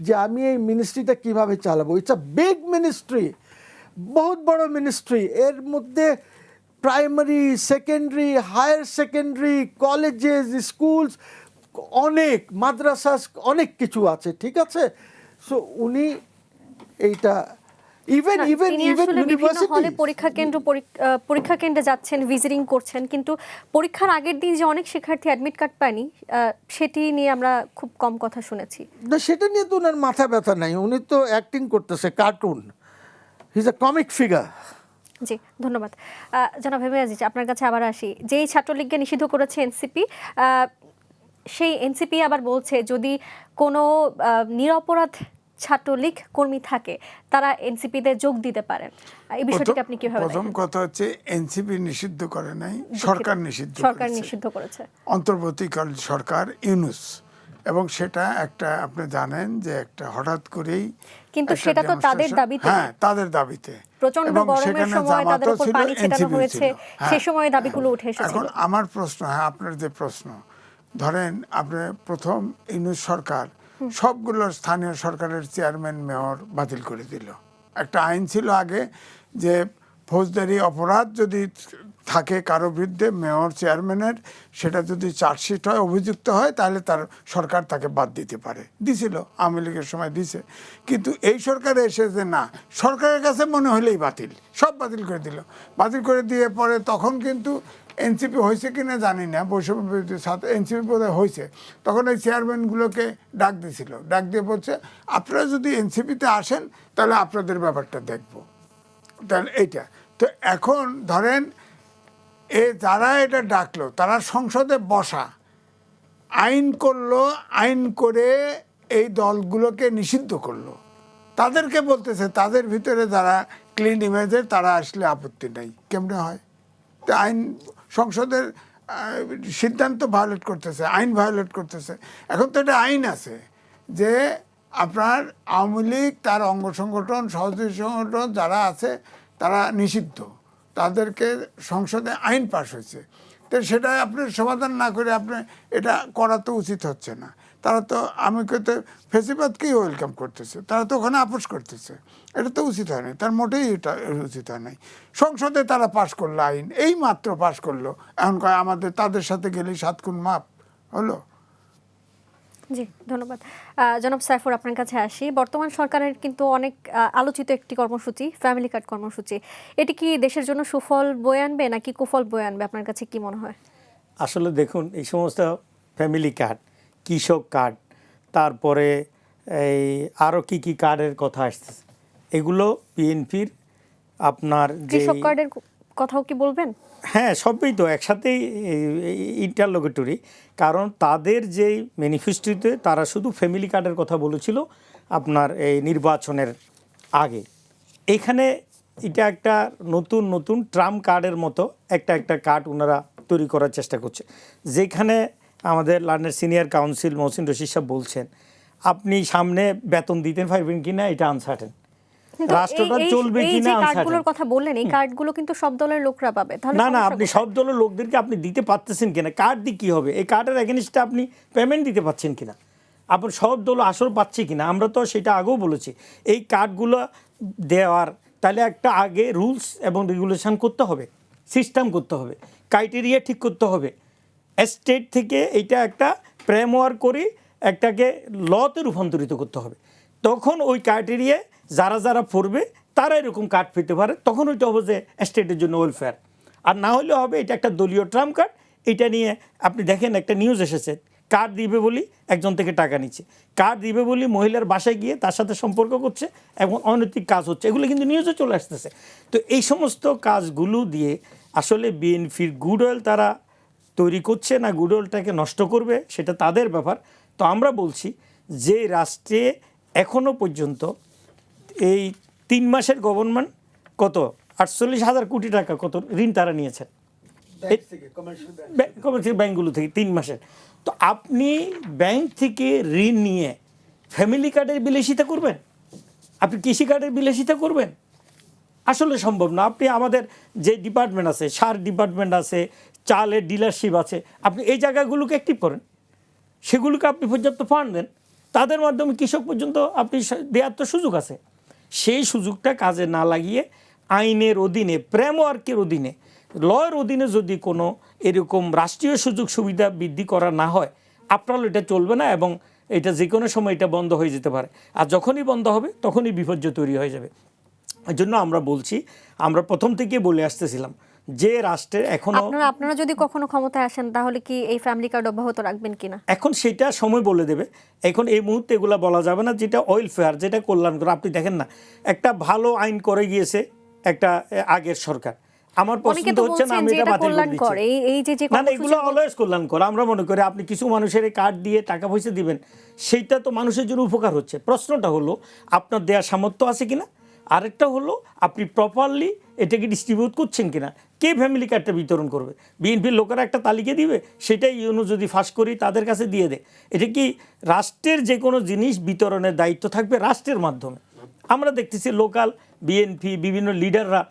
যে আমি এই মিনিস্ট্রিটা কিভাবে চালাবো। ইটস আ বিগ মিনিস্ট্রি, বহুত বড় মিনিস্ট্রি। এর মধ্যে primary, secondary, higher secondary, colleges, schools, অনেক মাদ্রাসা, অনেক কিছু আছে, ঠিক আছে। সো উনি এইটা ইভেন হলে পরীক্ষা কেন্দ্রে যাচ্ছেন, ভিজিটিং করছেন, কিন্তু পরীক্ষার আগের দিন যে অনেক শিক্ষার্থী অ্যাডমিট কার্ড পায়নি, সেটি নিয়ে আমরা খুব কম কথা শুনেছি। না, সেটা নিয়ে তো ওনার মাথা ব্যথা নাই, উনি তো অ্যাক্টিং করতেছে, cartoon, he is a comic figure. জি, ধন্যবাদ। জনাব হেমি আজিজ, আপনার কাছে আবার আসি। যেই ছাত্রলীগকে নিষিদ্ধ করেছে এনসিপি, সেই এনসিপি আবার বলছে যদি কোনো নিরপরাধ ছাত্রলীগ কর্মী থাকে তারা এনসিপিতে যোগ দিতে পারেন। এই বিষয়টিকে আপনি কিভাবে দেখেন? প্রথম কথা হচ্ছে এনসিপি নিষিদ্ধ করে নাই, সরকার নিষিদ্ধ করেছে, অন্তর্বর্তীকালীন সরকার ইউনূস। এবং সেটা একটা, আপনি জানেন যে একটা হঠাৎ করেই, কিন্তু সেটা তো তাদের দাবিতে, হ্যাঁ তাদের দাবিতে, প্রচন্ড গরমের সময় তাদের উপর পানি ছেটানো হয়েছে, সেই সময় দাবিগুলো উঠে এসেছিল। এখন আমার প্রশ্ন, আপনার যে প্রশ্ন, ধরেন আপনি প্রথম ইউনূস সরকার সবগুলো স্থানীয় সরকারের চেয়ারম্যান, মেয়র বাতিল করে দিল। একটা আইন ছিল আগে যে ফৌজদারি অপরাধ যদি থাকে কারো বিরুদ্ধে, মেয়র চেয়ারম্যানের, সেটা যদি চার্জশিট হয়, অভিযুক্ত হয়, তাহলে তার সরকার তাকে বাদ দিতে পারে। দিছিল, আওয়ামী লীগের সময় দিছে। কিন্তু এই সরকারে এসে যে না, সরকারের কাছে মনে হলেই বাতিল, সব বাতিল করে দিল। বাতিল করে দিয়ে পরে তখন কিন্তু এনসিপি হয়েছে কিনা জানি না, বৈষম্য বিরোধী ছাত্র এনসিপি বোধহয় হয়েছে, তখন এই চেয়ারম্যানগুলোকে ডাক দিয়েছিল, ডাক দিয়ে বলছে আপনারা যদি এনসিপিতে আসেন তাহলে আপনাদের ব্যাপারটা দেখব। তাহলে এইটা তো এখন ধরেন যারা এটা ডাকলো তারা সংসদে বসা, আইন করলো, আইন করে এই দলগুলোকে নিষিদ্ধ করলো। তাদেরকে বলতেছে তাদের ভিতরে যারা ক্লিন ইমেজের তারা আসলে আপত্তি নেই। কেমনে হয়? তো আইন সংসদের সিদ্ধান্ত ভায়োলেট করতেছে, আইন ভায়োলেট করতেছে। এখন তো এটা আইন আছে যে আপনার আওয়ামী লীগ, তার অঙ্গ সংগঠন, সহযোগী সংগঠন যারা আছে তারা নিষিদ্ধ, তাদেরকে সংসদে আইন পাশ হয়েছে। তো সেটা আপনি সমাধান না করে আপনি এটা করা তো উচিত হচ্ছে না। তারা তো আমি তো ফেসিবাদকেই ওয়েলকাম করতেছে, তারা তো ওখানে আপোষ করতেছে। এটা তো উচিত হয় নাই, তার মোটেই এটা উচিত হয় নাই। সংসদে তারা পাশ করলো আইন, এই মাত্র পাশ করলো, এখন কয় আমাদের তাদের সাথে গেলেই 7 খুন মাপ হলো। জি, ধন্যবাদ। জনাব সাইফুর, আপনার কাছে আসি। বর্তমান সরকারের কিন্তু অনেক আলোচিত একটি কর্মসূচি ফ্যামিলি কার্ড কর্মসূচি, এটি কি দেশের জন্য সুফল বয়ে আনবে নাকি কুফল বয়ে আনবে, আপনার কাছে কি মনে হয়? আসলে দেখুন, এই সমস্ত ফ্যামিলি কার্ড, কৃষক কার্ড, তারপরে এই আরও কি কার্ডের কথা আসতেছে, এগুলো বিএনপির আপনার যে কৃষক কার্ডের কথাও কি বলবেন? হ্যাঁ, সবই তো একসাথেই ইন্টারলোকেটরি। কারণ তাদের যেই ম্যানিফেস্টোতে তারা শুধু ফ্যামিলি কার্ডের কথা বলেছিল আপনার এই নির্বাচনের আগে। এখানে এটা একটা নতুন ট্রাম্প কার্ডের মতো একটা কার্ড ওনারা তৈরি করার চেষ্টা করছে, যেখানে আমাদের লন্ডনের সিনিয়র কাউন্সিল মহসিন রশিদ সাহেব বলছেন আপনি সামনে বেতন দিতে পারবেন কিনা এটা আনসার্টেন, রাষ্ট্রটা চলবে কিনা আনসার্টেন। কার্ডগুলোর কথা বললেন, এই কার্ডগুলো কিন্তু সব দলের লোকরা পাবে, তাহলে না, আপনি সব দলের লোকদেরকে আপনি দিতে পারতেছেন কিনা, কার্ড দিয়ে কী হবে, এই কার্ডের এগেনস্টে আপনি পেমেন্ট দিতে পারছেন কিনা, আপনার সব দল আসল পাচ্ছে কিনা। আমরা তো সেটা আগেও বলেছি, এই কার্ডগুলো দেওয়ার তাহলে একটা আগে রুলস এবং রেগুলেশন করতে হবে, সিস্টেম করতে হবে, ক্রাইটেরিয়া ঠিক করতে হবে। স্টেট থেকে এইটা একটা ফ্রেমওয়ার্ক করে একটাকে লতে রূপান্তরিত করতে হবে। তখন ওই ক্রাইটেরিয়া যারা পড়বে তারা এরকম কার্ড পেতে পারে, তখন ওইটা হবে যে স্টেটের জন্য ওয়েলফেয়ার। আর না হলে হবে এটা একটা দলীয় ট্রাম্প কার্ড। এটা নিয়ে আপনি দেখেন একটা নিউজ এসেছে, কার্ড দিবে বলি একজন থেকে টাকা নিচ্ছে, কার্ড দিবে বলি মহিলার বাসায় গিয়ে তার সাথে সম্পর্ক করছে এবং অনৈতিক কাজ হচ্ছে, এগুলো কিন্তু নিউজে চলে আসতেছে। তো এই সমস্ত কাজগুলো দিয়ে আসলে বিএনপির গুডউইল তারা তৈরি করছে না গুডউইলটাকে নষ্ট করবে সেটা তাদের ব্যাপার। তো আমরা বলছি যে রাষ্ট্রে এখনও পর্যন্ত এই 3 মাসের গভর্নমেন্ট কত 48,000 কোটি টাকা কত ঋণ তারা নিয়েছেন কমার্শিয়াল ব্যাঙ্কগুলো থেকে 3 মাসের। তো আপনি ব্যাংক থেকে ঋণ নিয়ে ফ্যামিলি কার্ডের বিলাসিতা করবেন, আপনি কৃষি কার্ডের বিলাসিতা করবেন? আসলে সম্ভব না। আপনি আমাদের যে ডিপার্টমেন্ট আছে, সার ডিপার্টমেন্ট আছে, চালের ডিলারশিপ আছে, আপনি এই জায়গাগুলোকে অ্যাক্টিভ করেন, সেগুলোকে আপনি পর্যাপ্ত ফান্ড দেন, তাদের মাধ্যমে কৃষক পর্যন্ত আপনি দেওয়ার তো সুযোগ আছে। সেই সুযোগটা কাজে না লাগিয়ে আইনের অধীনে, ফ্রেমওয়ার্কের অধীনে, লয়ের অধীনে যদি কোনো এরকম রাষ্ট্রীয় সুযোগ সুবিধা বৃদ্ধি করা না হয়, আপনার এটা চলবে না এবং এটা যে কোনো সময় এটা বন্ধ হয়ে যেতে পারে। আর যখনই বন্ধ হবে তখনই বিপর্যয় তৈরি হয়ে যাবে। এই জন্য আমরা বলছি, আমরা প্রথম থেকে বলে আসতেছিলাম যে রাষ্ট্রের এখনো আপনারা যদি কখনো ক্ষমতায় আসেন তাহলে কি এই ফ্যামিলি কার্ড অব্যাহত রাখবেন কিনা? এখন সেটা সময় বলে দেবে। এখন এই মুহূর্তে এগুলো বলা যাবে না। যেটা ওয়েলফেয়ার, যেটা কল্যাণকর, আপনি দেখেন না একটা ভালো আইন করে গিয়েছে একটা আগের সরকার, আমার পছন্দ হচ্ছে না, আমি এটা বাতিল করে দিচ্ছি। না, এগুলো অলওয়েজ কল্যাণকর। আমরা মনে করি আপনি কিছু মানুষের কার্ড দিয়ে টাকা পয়সা দিবেন, সেইটা তো মানুষের জন্য উপকার হচ্ছে। প্রশ্নটা হলো আপনার দেওয়ার সামর্থ্য আছে কিনা, আরেকটা হলো আপনি প্রপারলি এটাকে ডিস্ট্রিবিউট করছেন কিনা, কে ফ্যামিলি কার্ডটা বিতরণ করবে। বিএনপির লোকেরা একটা তালিকা দিবে, সেটাই ইউনো যদি ফাঁস করি তাদের কাছে দিয়ে দেয়। এটা কি রাষ্ট্রের যে কোনো জিনিস বিতরণের দায়িত্ব থাকবে রাষ্ট্রের মাধ্যমে। আমরা দেখতেছি লোকাল বিএনপি বিভিন্ন লিডাররা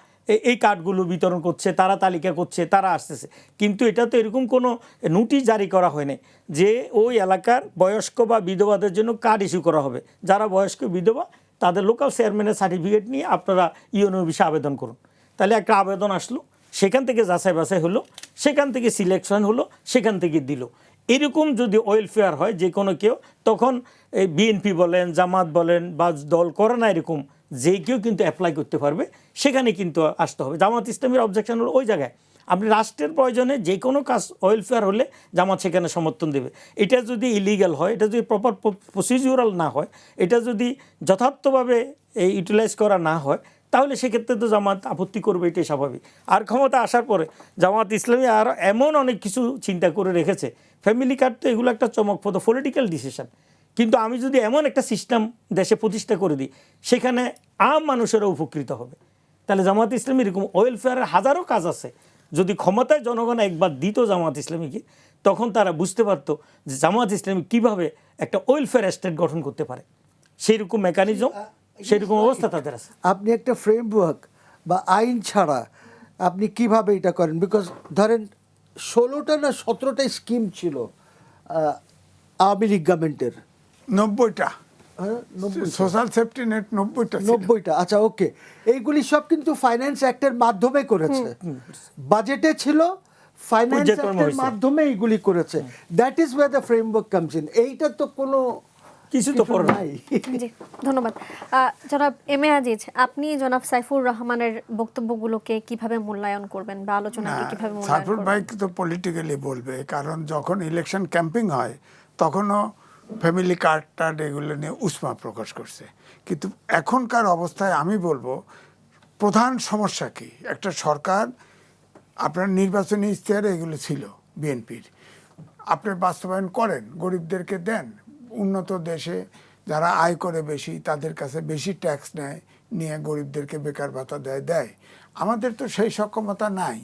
এই কার্ডগুলো বিতরণ করছে, তারা তালিকা করছে, তারা আসতেছে, কিন্তু এটা তো এরকম কোনো নোটিশ জারি করা হয়নি যে ওই এলাকার বয়স্ক বা বিধবাদের জন্য কার্ড ইস্যু করা হবে। যারা বয়স্ক বিধবা তাদের লোকাল চেয়ারম্যানের সার্টিফিকেট নিয়ে আপনারা ইউনো বিষয়ে আবেদন করুন। তাহলে একটা আবেদন আসলো, সেখান থেকে যাচাই বাছাই হলো, সেখান থেকে সিলেকশন হলো, সেখান থেকে দিল। এরকম যদি ওয়েলফেয়ার হয় যে কোনো কেউ, তখন এই বিএনপি বলেন, জামাত বলেন বা দল করে না এরকম, যে কেউ কিন্তু অ্যাপ্লাই করতে পারবে, সেখানে কিন্তু আসতে হবে। জামাত ইসলামের অবজেকশন হলো ওই জায়গায় আপনি রাষ্ট্রের প্রয়োজনে যে কোনো কাজ ওয়েলফেয়ার হলে জামাত সেখানে সমর্থন দেবে। এটা যদি ইলিগাল হয়, এটা যদি প্রপার প্রসিডিউরাল না হয়, এটা যদি যথার্থভাবে ইউটিলাইজ করা না হয়, তাহলে সেক্ষেত্রে তো জামাত আপত্তি করবে, এটাই স্বাভাবিক। আর ক্ষমতা আসার পরে জামাত ইসলামী আর এমন অনেক কিছু চিন্তা করে রেখেছে। ফ্যামিলি কার্ড তো এগুলো একটা চমকপ্রদ পলিটিক্যাল ডিসিশন, কিন্তু আমি যদি এমন একটা সিস্টেম দেশে প্রতিষ্ঠা করে দিই, সেখানে আম মানুষেরা উপকৃত হবে। তাহলে জামাত ইসলামী এরকম ওয়েলফেয়ারের হাজারো কাজ আছে। যদি ক্ষমতায় জনগণ একবার দিত জামাত ইসলামীকে, তখন তারা বুঝতে পারতো যে জামাত ইসলামী কীভাবে একটা ওয়েলফেয়ার স্টেট গঠন করতে পারে। সেইরকম মেকানিজম, সেইরকম অবস্থা তাদের আছে। আপনি একটা ফ্রেমওয়ার্ক বা আইন ছাড়া আপনি কিভাবে এটা করেন? বিকজ ধরেন 16টা না 17টাই স্কিম ছিল আওয়ামী লীগ গভর্নমেন্টের। 90টা হ্যাঁ, 90 সোশ্যাল সেফটি নেট 90টা। 90টা, আচ্ছা ওকে। এইগুলি সব কিন্তু ফাইন্যান্স অ্যাক্টের মাধ্যমে করেছে, বাজেটে ছিল, ফাইন্যান্স পর্যায়ক্রমে অ্যাক্টের হয়েছে। মাধ্যমে এইগুলি করেছে। That is wire the framework comes in. এইটা তো কোনো কিছু তো করে নাই। জি, ধন্যবাদ। জনাব এম এ আজিজ, আপনি জনাব সাইফুর রহমানের বক্তব্যগুলোকে কিভাবে মূল্যায়ন করবেন বা আলোচনাকে কিভাবে মূল্যায়ন সাইফুর করবেন? ভাই তো পলিটিক্যালি বলবে, কারণ যখন ইলেকশন ক্যাম্পিং হয় তখনও ফ্যামিলি কার্ড টার্ড এগুলো নিয়ে উষ্মা প্রকাশ করছে। কিন্তু এখনকার অবস্থায় আমি বলবো প্রধান সমস্যা কি, একটা সরকার আপনার নির্বাচনী ইশতেহারে এগুলো ছিল বিএনপির, আপনি বাস্তবায়ন করেন, গরিবদেরকে দেন। উন্নত দেশে যারা আয় করে বেশি তাদের কাছে বেশি ট্যাক্স নেয়, নিয়ে গরিবদেরকে বেকার ভাতা দেয়। আমাদের তো সেই সক্ষমতা নাই।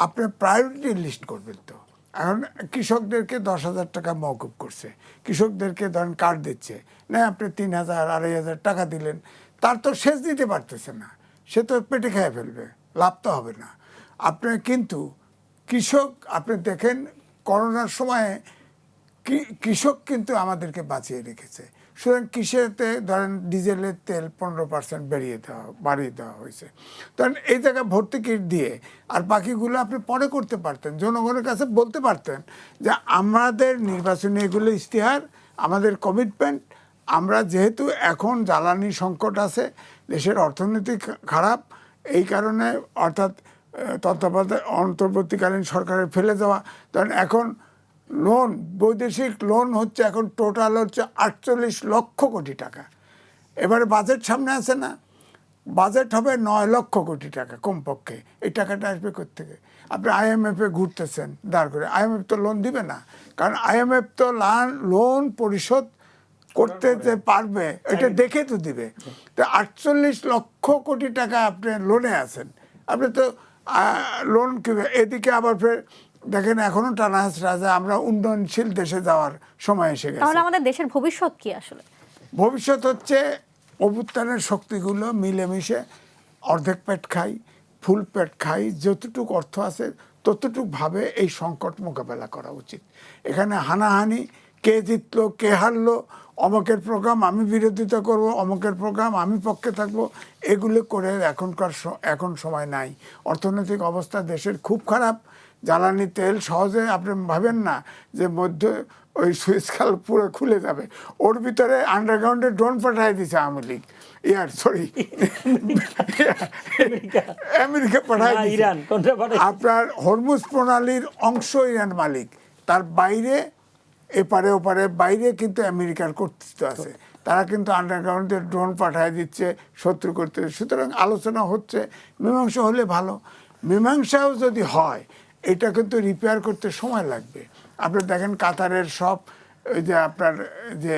আপনি প্রায়োরিটি লিস্ট করবেন তো। এখন কৃষকদেরকে 10,000 টাকা মওকুফ করছে, কৃষকদেরকে ধরেন কার্ড দিচ্ছে না, আপনি 3,000 2,500 টাকা দিলেন, তার তো শেষ দিতে পারতেছে না, সে তো পেটে খেয়ে ফেলবে, লাভ তো হবে না। আপনি কিন্তু কৃষক, আপনি দেখেন করোনার সময়ে কৃষক কিন্তু আমাদেরকে বাঁচিয়ে রেখেছে। সুতরাং কৃষিতে ধরেন ডিজেলের তেল 15% বাড়িয়ে দেওয়া হয়েছে। ধরেন এই জায়গায় ভর্তি কিট দিয়ে আর বাকিগুলো আপনি পরে করতে পারতেন, জনগণের কাছে বলতে পারতেন যে আমাদের নির্বাচনী এগুলো ইশতেহার, আমাদের কমিটমেন্ট। আমরা যেহেতু এখন জ্বালানি সংকট আছে, দেশের অর্থনীতি খারাপ, এই কারণে অর্থাৎ তত্ত্বাবধায়ক অন্তর্বর্তীকালীন সরকারের ফেলে যাওয়া, ধরেন এখন লোন, বৈদেশিক লোন হচ্ছে এখন টোটাল হচ্ছে 48 লক্ষ কোটি টাকা। এবারে বাজেট সামনে আছে না, বাজেট হবে 9 লক্ষ কোটি টাকা কমপক্ষে। এই টাকাটা আসবে কোত্থেকে? আপনি IMF-এ ঘুরতেছেন দাঁড় করে, IMF তো লোন দিবে না, কারণ IMF তো লোন পরিশোধ করতে যে পারবে এটা দেখে তো দিবে। তো 48 লক্ষ কোটি টাকা আপনি লোনে আছেন, আপনি তো লোন কিভাবে? এদিকে আবার ফের দেখেন এখনো টানা হাসরা যে আমরা উন্নয়নশীল দেশে যাওয়ার সময় এসে গেছে। তাহলে আমাদের দেশের ভবিষ্যৎ কি আসলে? ভবিষ্যৎ হচ্ছে অভ্যুত্থানের শক্তিগুলো মিলেমিশে অর্ধেক পেট খাই, ফুল পেট খাই, যতটুকু অর্থ আছে ততটুকুভাবে এই সংকট মোকাবেলা করা উচিত। এখানে হানাহানি, কে জিতলো কে হারলো, অমকের প্রোগ্রাম আমি বিরোধিতা করব, অমকের প্রোগ্রাম আমি পক্ষে থাকবো, এগুলো করে এখন সময় নাই। অর্থনৈতিক অবস্থা দেশের খুব খারাপ। জ্বালানি তেল সহজে আপনি ভাবেন না যে মধ্যে ওই সুইচ খাল পুরো খুলে যাবে, ওর ভিতরে আন্ডারগ্রাউন্ডে ড্রোন পাঠাই দিছে আওয়ামী লীগ, আমেরিকা পাঠাই দিছে। আপনার হরমুজ প্রণালীর অংশ ইরান মালিক, তার বাইরে এপারে ওপারে বাইরে কিন্তু আমেরিকার কর্তৃত্ব আছে, তারা কিন্তু আন্ডারগ্রাউন্ডে ড্রোন পাঠায় দিচ্ছে শত্রু করতে। সুতরাং আলোচনা হচ্ছে, মীমাংসা হলে ভালো। মীমাংসাও যদি হয় এটা কিন্তু রিপেয়ার করতে সময় লাগবে। আপনি দেখেন কাতারের সব ওই যে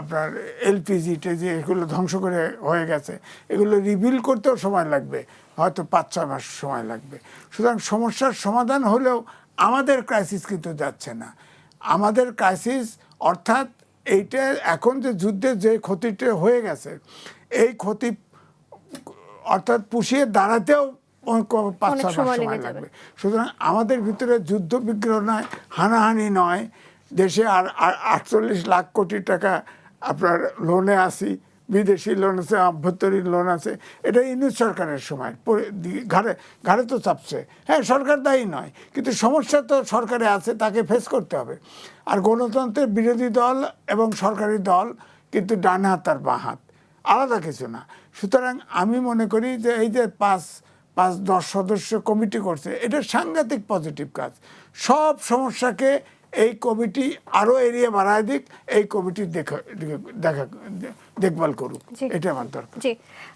আপনার এলপিজিতে যে এগুলো ধ্বংস করে হয়ে গেছে, এগুলো রিবিল্ড করতেও সময় লাগবে, হয়তো 5-6 মাস সময় লাগবে। সুতরাং সমস্যার সমাধান হলেও আমাদের ক্রাইসিস কিন্তু যাচ্ছে না। আমাদের ক্রাইসিস অর্থাৎ এইটা এখন যে যুদ্ধের যে ক্ষতিটা হয়ে গেছে, এই ক্ষতি অর্থাৎ পুষিয়ে দাঁড়াতেও 5-6 মাস সময় লাগবে। সুতরাং আমাদের ভিতরে যুদ্ধ বিগ্রহ নয়, হানাহানি নয়, দেশে আর 48 লাখ কোটি টাকা আপনার লোনে আসি, বিদেশি লোন আছে, আভ্যন্তরীণ লোন আছে। এটা ইউনিট সরকারের সময় ঘাড়ে ঘাড়ে তো চাপছে। হ্যাঁ, সরকার দায়ী নয়, কিন্তু সমস্যা তো সরকারে আছে, তাকে ফেস করতে হবে। আর গণতন্ত্রের বিরোধী দল এবং সরকারি দল কিন্তু ডান হাত আর বাঁ হাত, আলাদা কিছু না। সুতরাং আমি মনে করি যে এই যে 5-10 সদস্য কমিটি করছে, এটা সাংঘাতিক পজিটিভ কাজ। সব সমস্যাকে এই কমিটি আরো এরিয়া বাড়ায় দিক, এই কমিটি দেখভাল করুক, জি। এটা আমার দরকার। জি,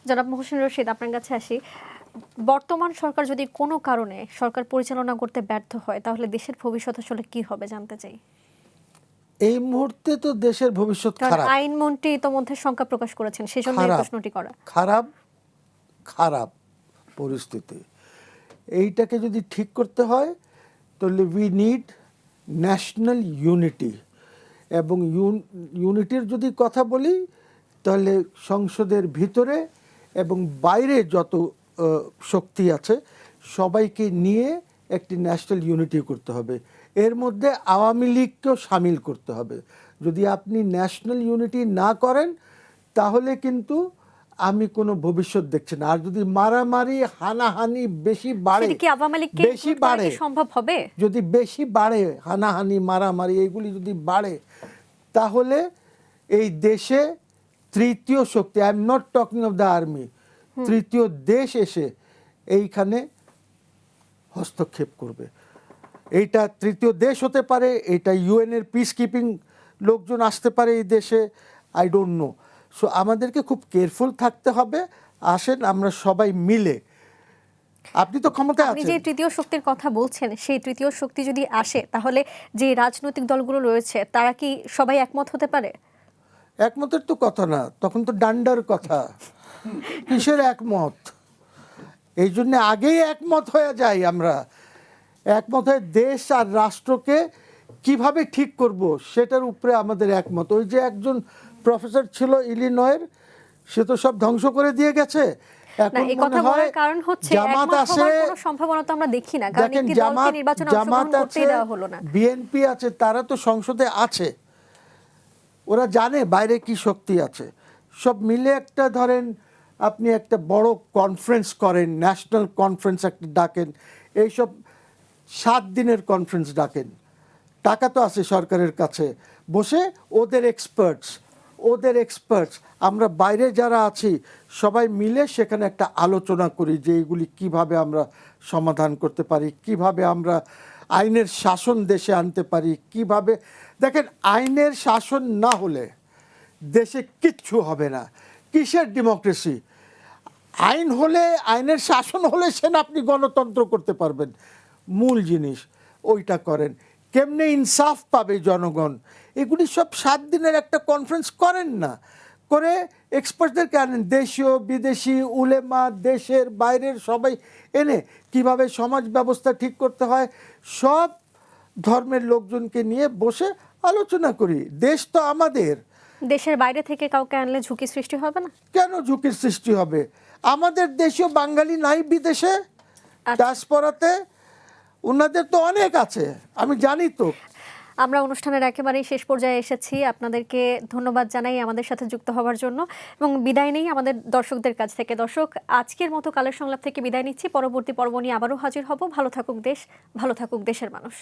জনাব মহসিন রশিদ, আপনার কাছে আসি। বর্তমান সরকার যদি কোনো কারণে সরকার পরিচালনা করতে ব্যর্থ হয়, তাহলে দেশের ভবিষ্যৎ আসলে কি হবে জানতে চাই। এই মুহূর্তে তো দেশের ভবিষ্যৎ কারণ খারাপ, আইনমন্ত্রী ইতোমধ্যে শঙ্কা প্রকাশ করেছেন, সেজন্য এই খারাপ। প্রশ্নটি করা। খারাপ পরিস্থিতি। এইটাকে যদি ঠিক করতে হয় তাহলে উই নিড ন্যাশনাল ইউনিটি, এবং ইউনিটির যদি কথা বলি তাহলে সংসদের ভিতরে এবং বাইরে যত শক্তি আছে সবাইকে নিয়ে একটি ন্যাশনাল ইউনিটি করতে হবে। এর মধ্যে আওয়ামী লীগকেও সামিল করতে হবে। যদি আপনি ন্যাশনাল ইউনিটি না করেন তাহলে কিন্তু আমি কোনো ভবিষ্যৎ দেখছি না। আর যদি মারামারি হানাহানি বেশি বাড়ে, সেটা কি আওয়ামী লীগকে বেশি include করা বাড়ে, কি সম্ভব হবে? যদি বেশি বাড়ে হানাহানি মারামারি এইগুলি যদি বাড়ে, তাহলে এই দেশে তৃতীয় শক্তি, I am not talking of the army, তৃতীয় দেশ এসে এইখানে হস্তক্ষেপ করবে। এইটা তৃতীয় দেশ হতে পারে, এটা ইউএন এর পিস কিপিং লোকজন আসতে পারে এই দেশে, আই ডোন্ট নো। সো আমাদেরকে খুব কেয়ারফুল থাকতে হবে। আসেন আমরা সবাই মিলে, আপনি তো ক্ষমতায় আপনি যে আছেন, তৃতীয় শক্তির কথা বলছেন, সেই তৃতীয় শক্তি যদি আসে, তাহলে যে রাজনৈতিক দলগুলো রয়েছে তারা কি সবাই একমত হতে পারে? একমতের তো কথা না, তখন তো ডান্ডার কথা। কিসের একমত? এই জন্য আগেই একমত হয়ে যাই আমরা। একমত হয়ে দেশ আর রাষ্ট্রকে কিভাবে ঠিক করব সেটার উপরে আমাদের একমত। ওই যে একজন প্রফেসর ছিল ইলিনয়ের, সে তো সব ধ্বংস করে দিয়ে গেছে। না, এখন এই মনে কথা হয় বলার কারণ হচ্ছে জামাত একমত আছে, হওয়ার কোনো সম্ভাবনা তো আমরা দেখি না, কারণ দেখেন একটি দলকে নির্বাচনে অংশগ্রহণ জামাত করতেই আছে, দেওয়া হলো না। বিএনপি আছে, তারা তো সংসদে আছে, ওরা জানে বাইরে কি শক্তি আছে। সব মিলে একটা ধরেন আপনি একটা বড় কনফারেন্স করেন, ন্যাশনাল কনফারেন্স একটা ডাকেন, এইসব 7 দিনের কনফারেন্স ডাকেন, টাকা তো আছে সরকারের কাছে, বসে ওদের এক্সপার্টস আমরা বাইরে যারা আছি সবাই মিলে সেখানে একটা আলোচনা করি যে এইগুলি কিভাবে আমরা সমাধান করতে পারি, কিভাবে আমরা আইনের শাসন দেশে আনতে পারি, কিভাবে। দেখেন, আইনের শাসন না হলে দেশে কিচ্ছু হবে না। কিসের ডেমোক্রেসি? আইন হলে, আইনের শাসন হলে সেন আপনি গণতন্ত্র করতে পারবেন। মূল জিনিস ওইটা করেন। কেমনে ইনসাফ পাবে জনগণ? এগুলি সব 7 দিনের একটা কনফারেন্স করেন না, করে এক্সপার্টদেরকে আনেন, দেশীয় বিদেশি উলেমা, দেশের বাইরের সবাই এনে কিভাবে সমাজ ব্যবস্থা ঠিক করতে হয় সব ধর্মের লোকজনকে নিয়ে বসে আলোচনা করি। দেশ তো আমাদের। দেশের বাইরে থেকে কাউকে আনলে ঝুঁকি সৃষ্টি হবে না? কেন ঝুঁকির সৃষ্টি হবে? আমাদের দেশীয় বাঙালি নাই বিদেশে ডায়াসপোরাতে? ওনাদের তো অনেক আছে, আমি জানি তো। আমরা অনুষ্ঠানের একেবারেই শেষ পর্যায়ে এসেছি। আপনাদেরকে ধন্যবাদ জানাই আমাদের সাথে যুক্ত হওয়ার জন্য, এবং বিদায় নেই আমাদের দর্শকদের কাছ থেকে। দর্শক, আজকের মতো কালের সংলাপ থেকে বিদায় নিচ্ছি। পরবর্তী পর্ব নিয়ে আবারও হাজির হব। ভালো থাকুক দেশ, ভালো থাকুক দেশের মানুষ।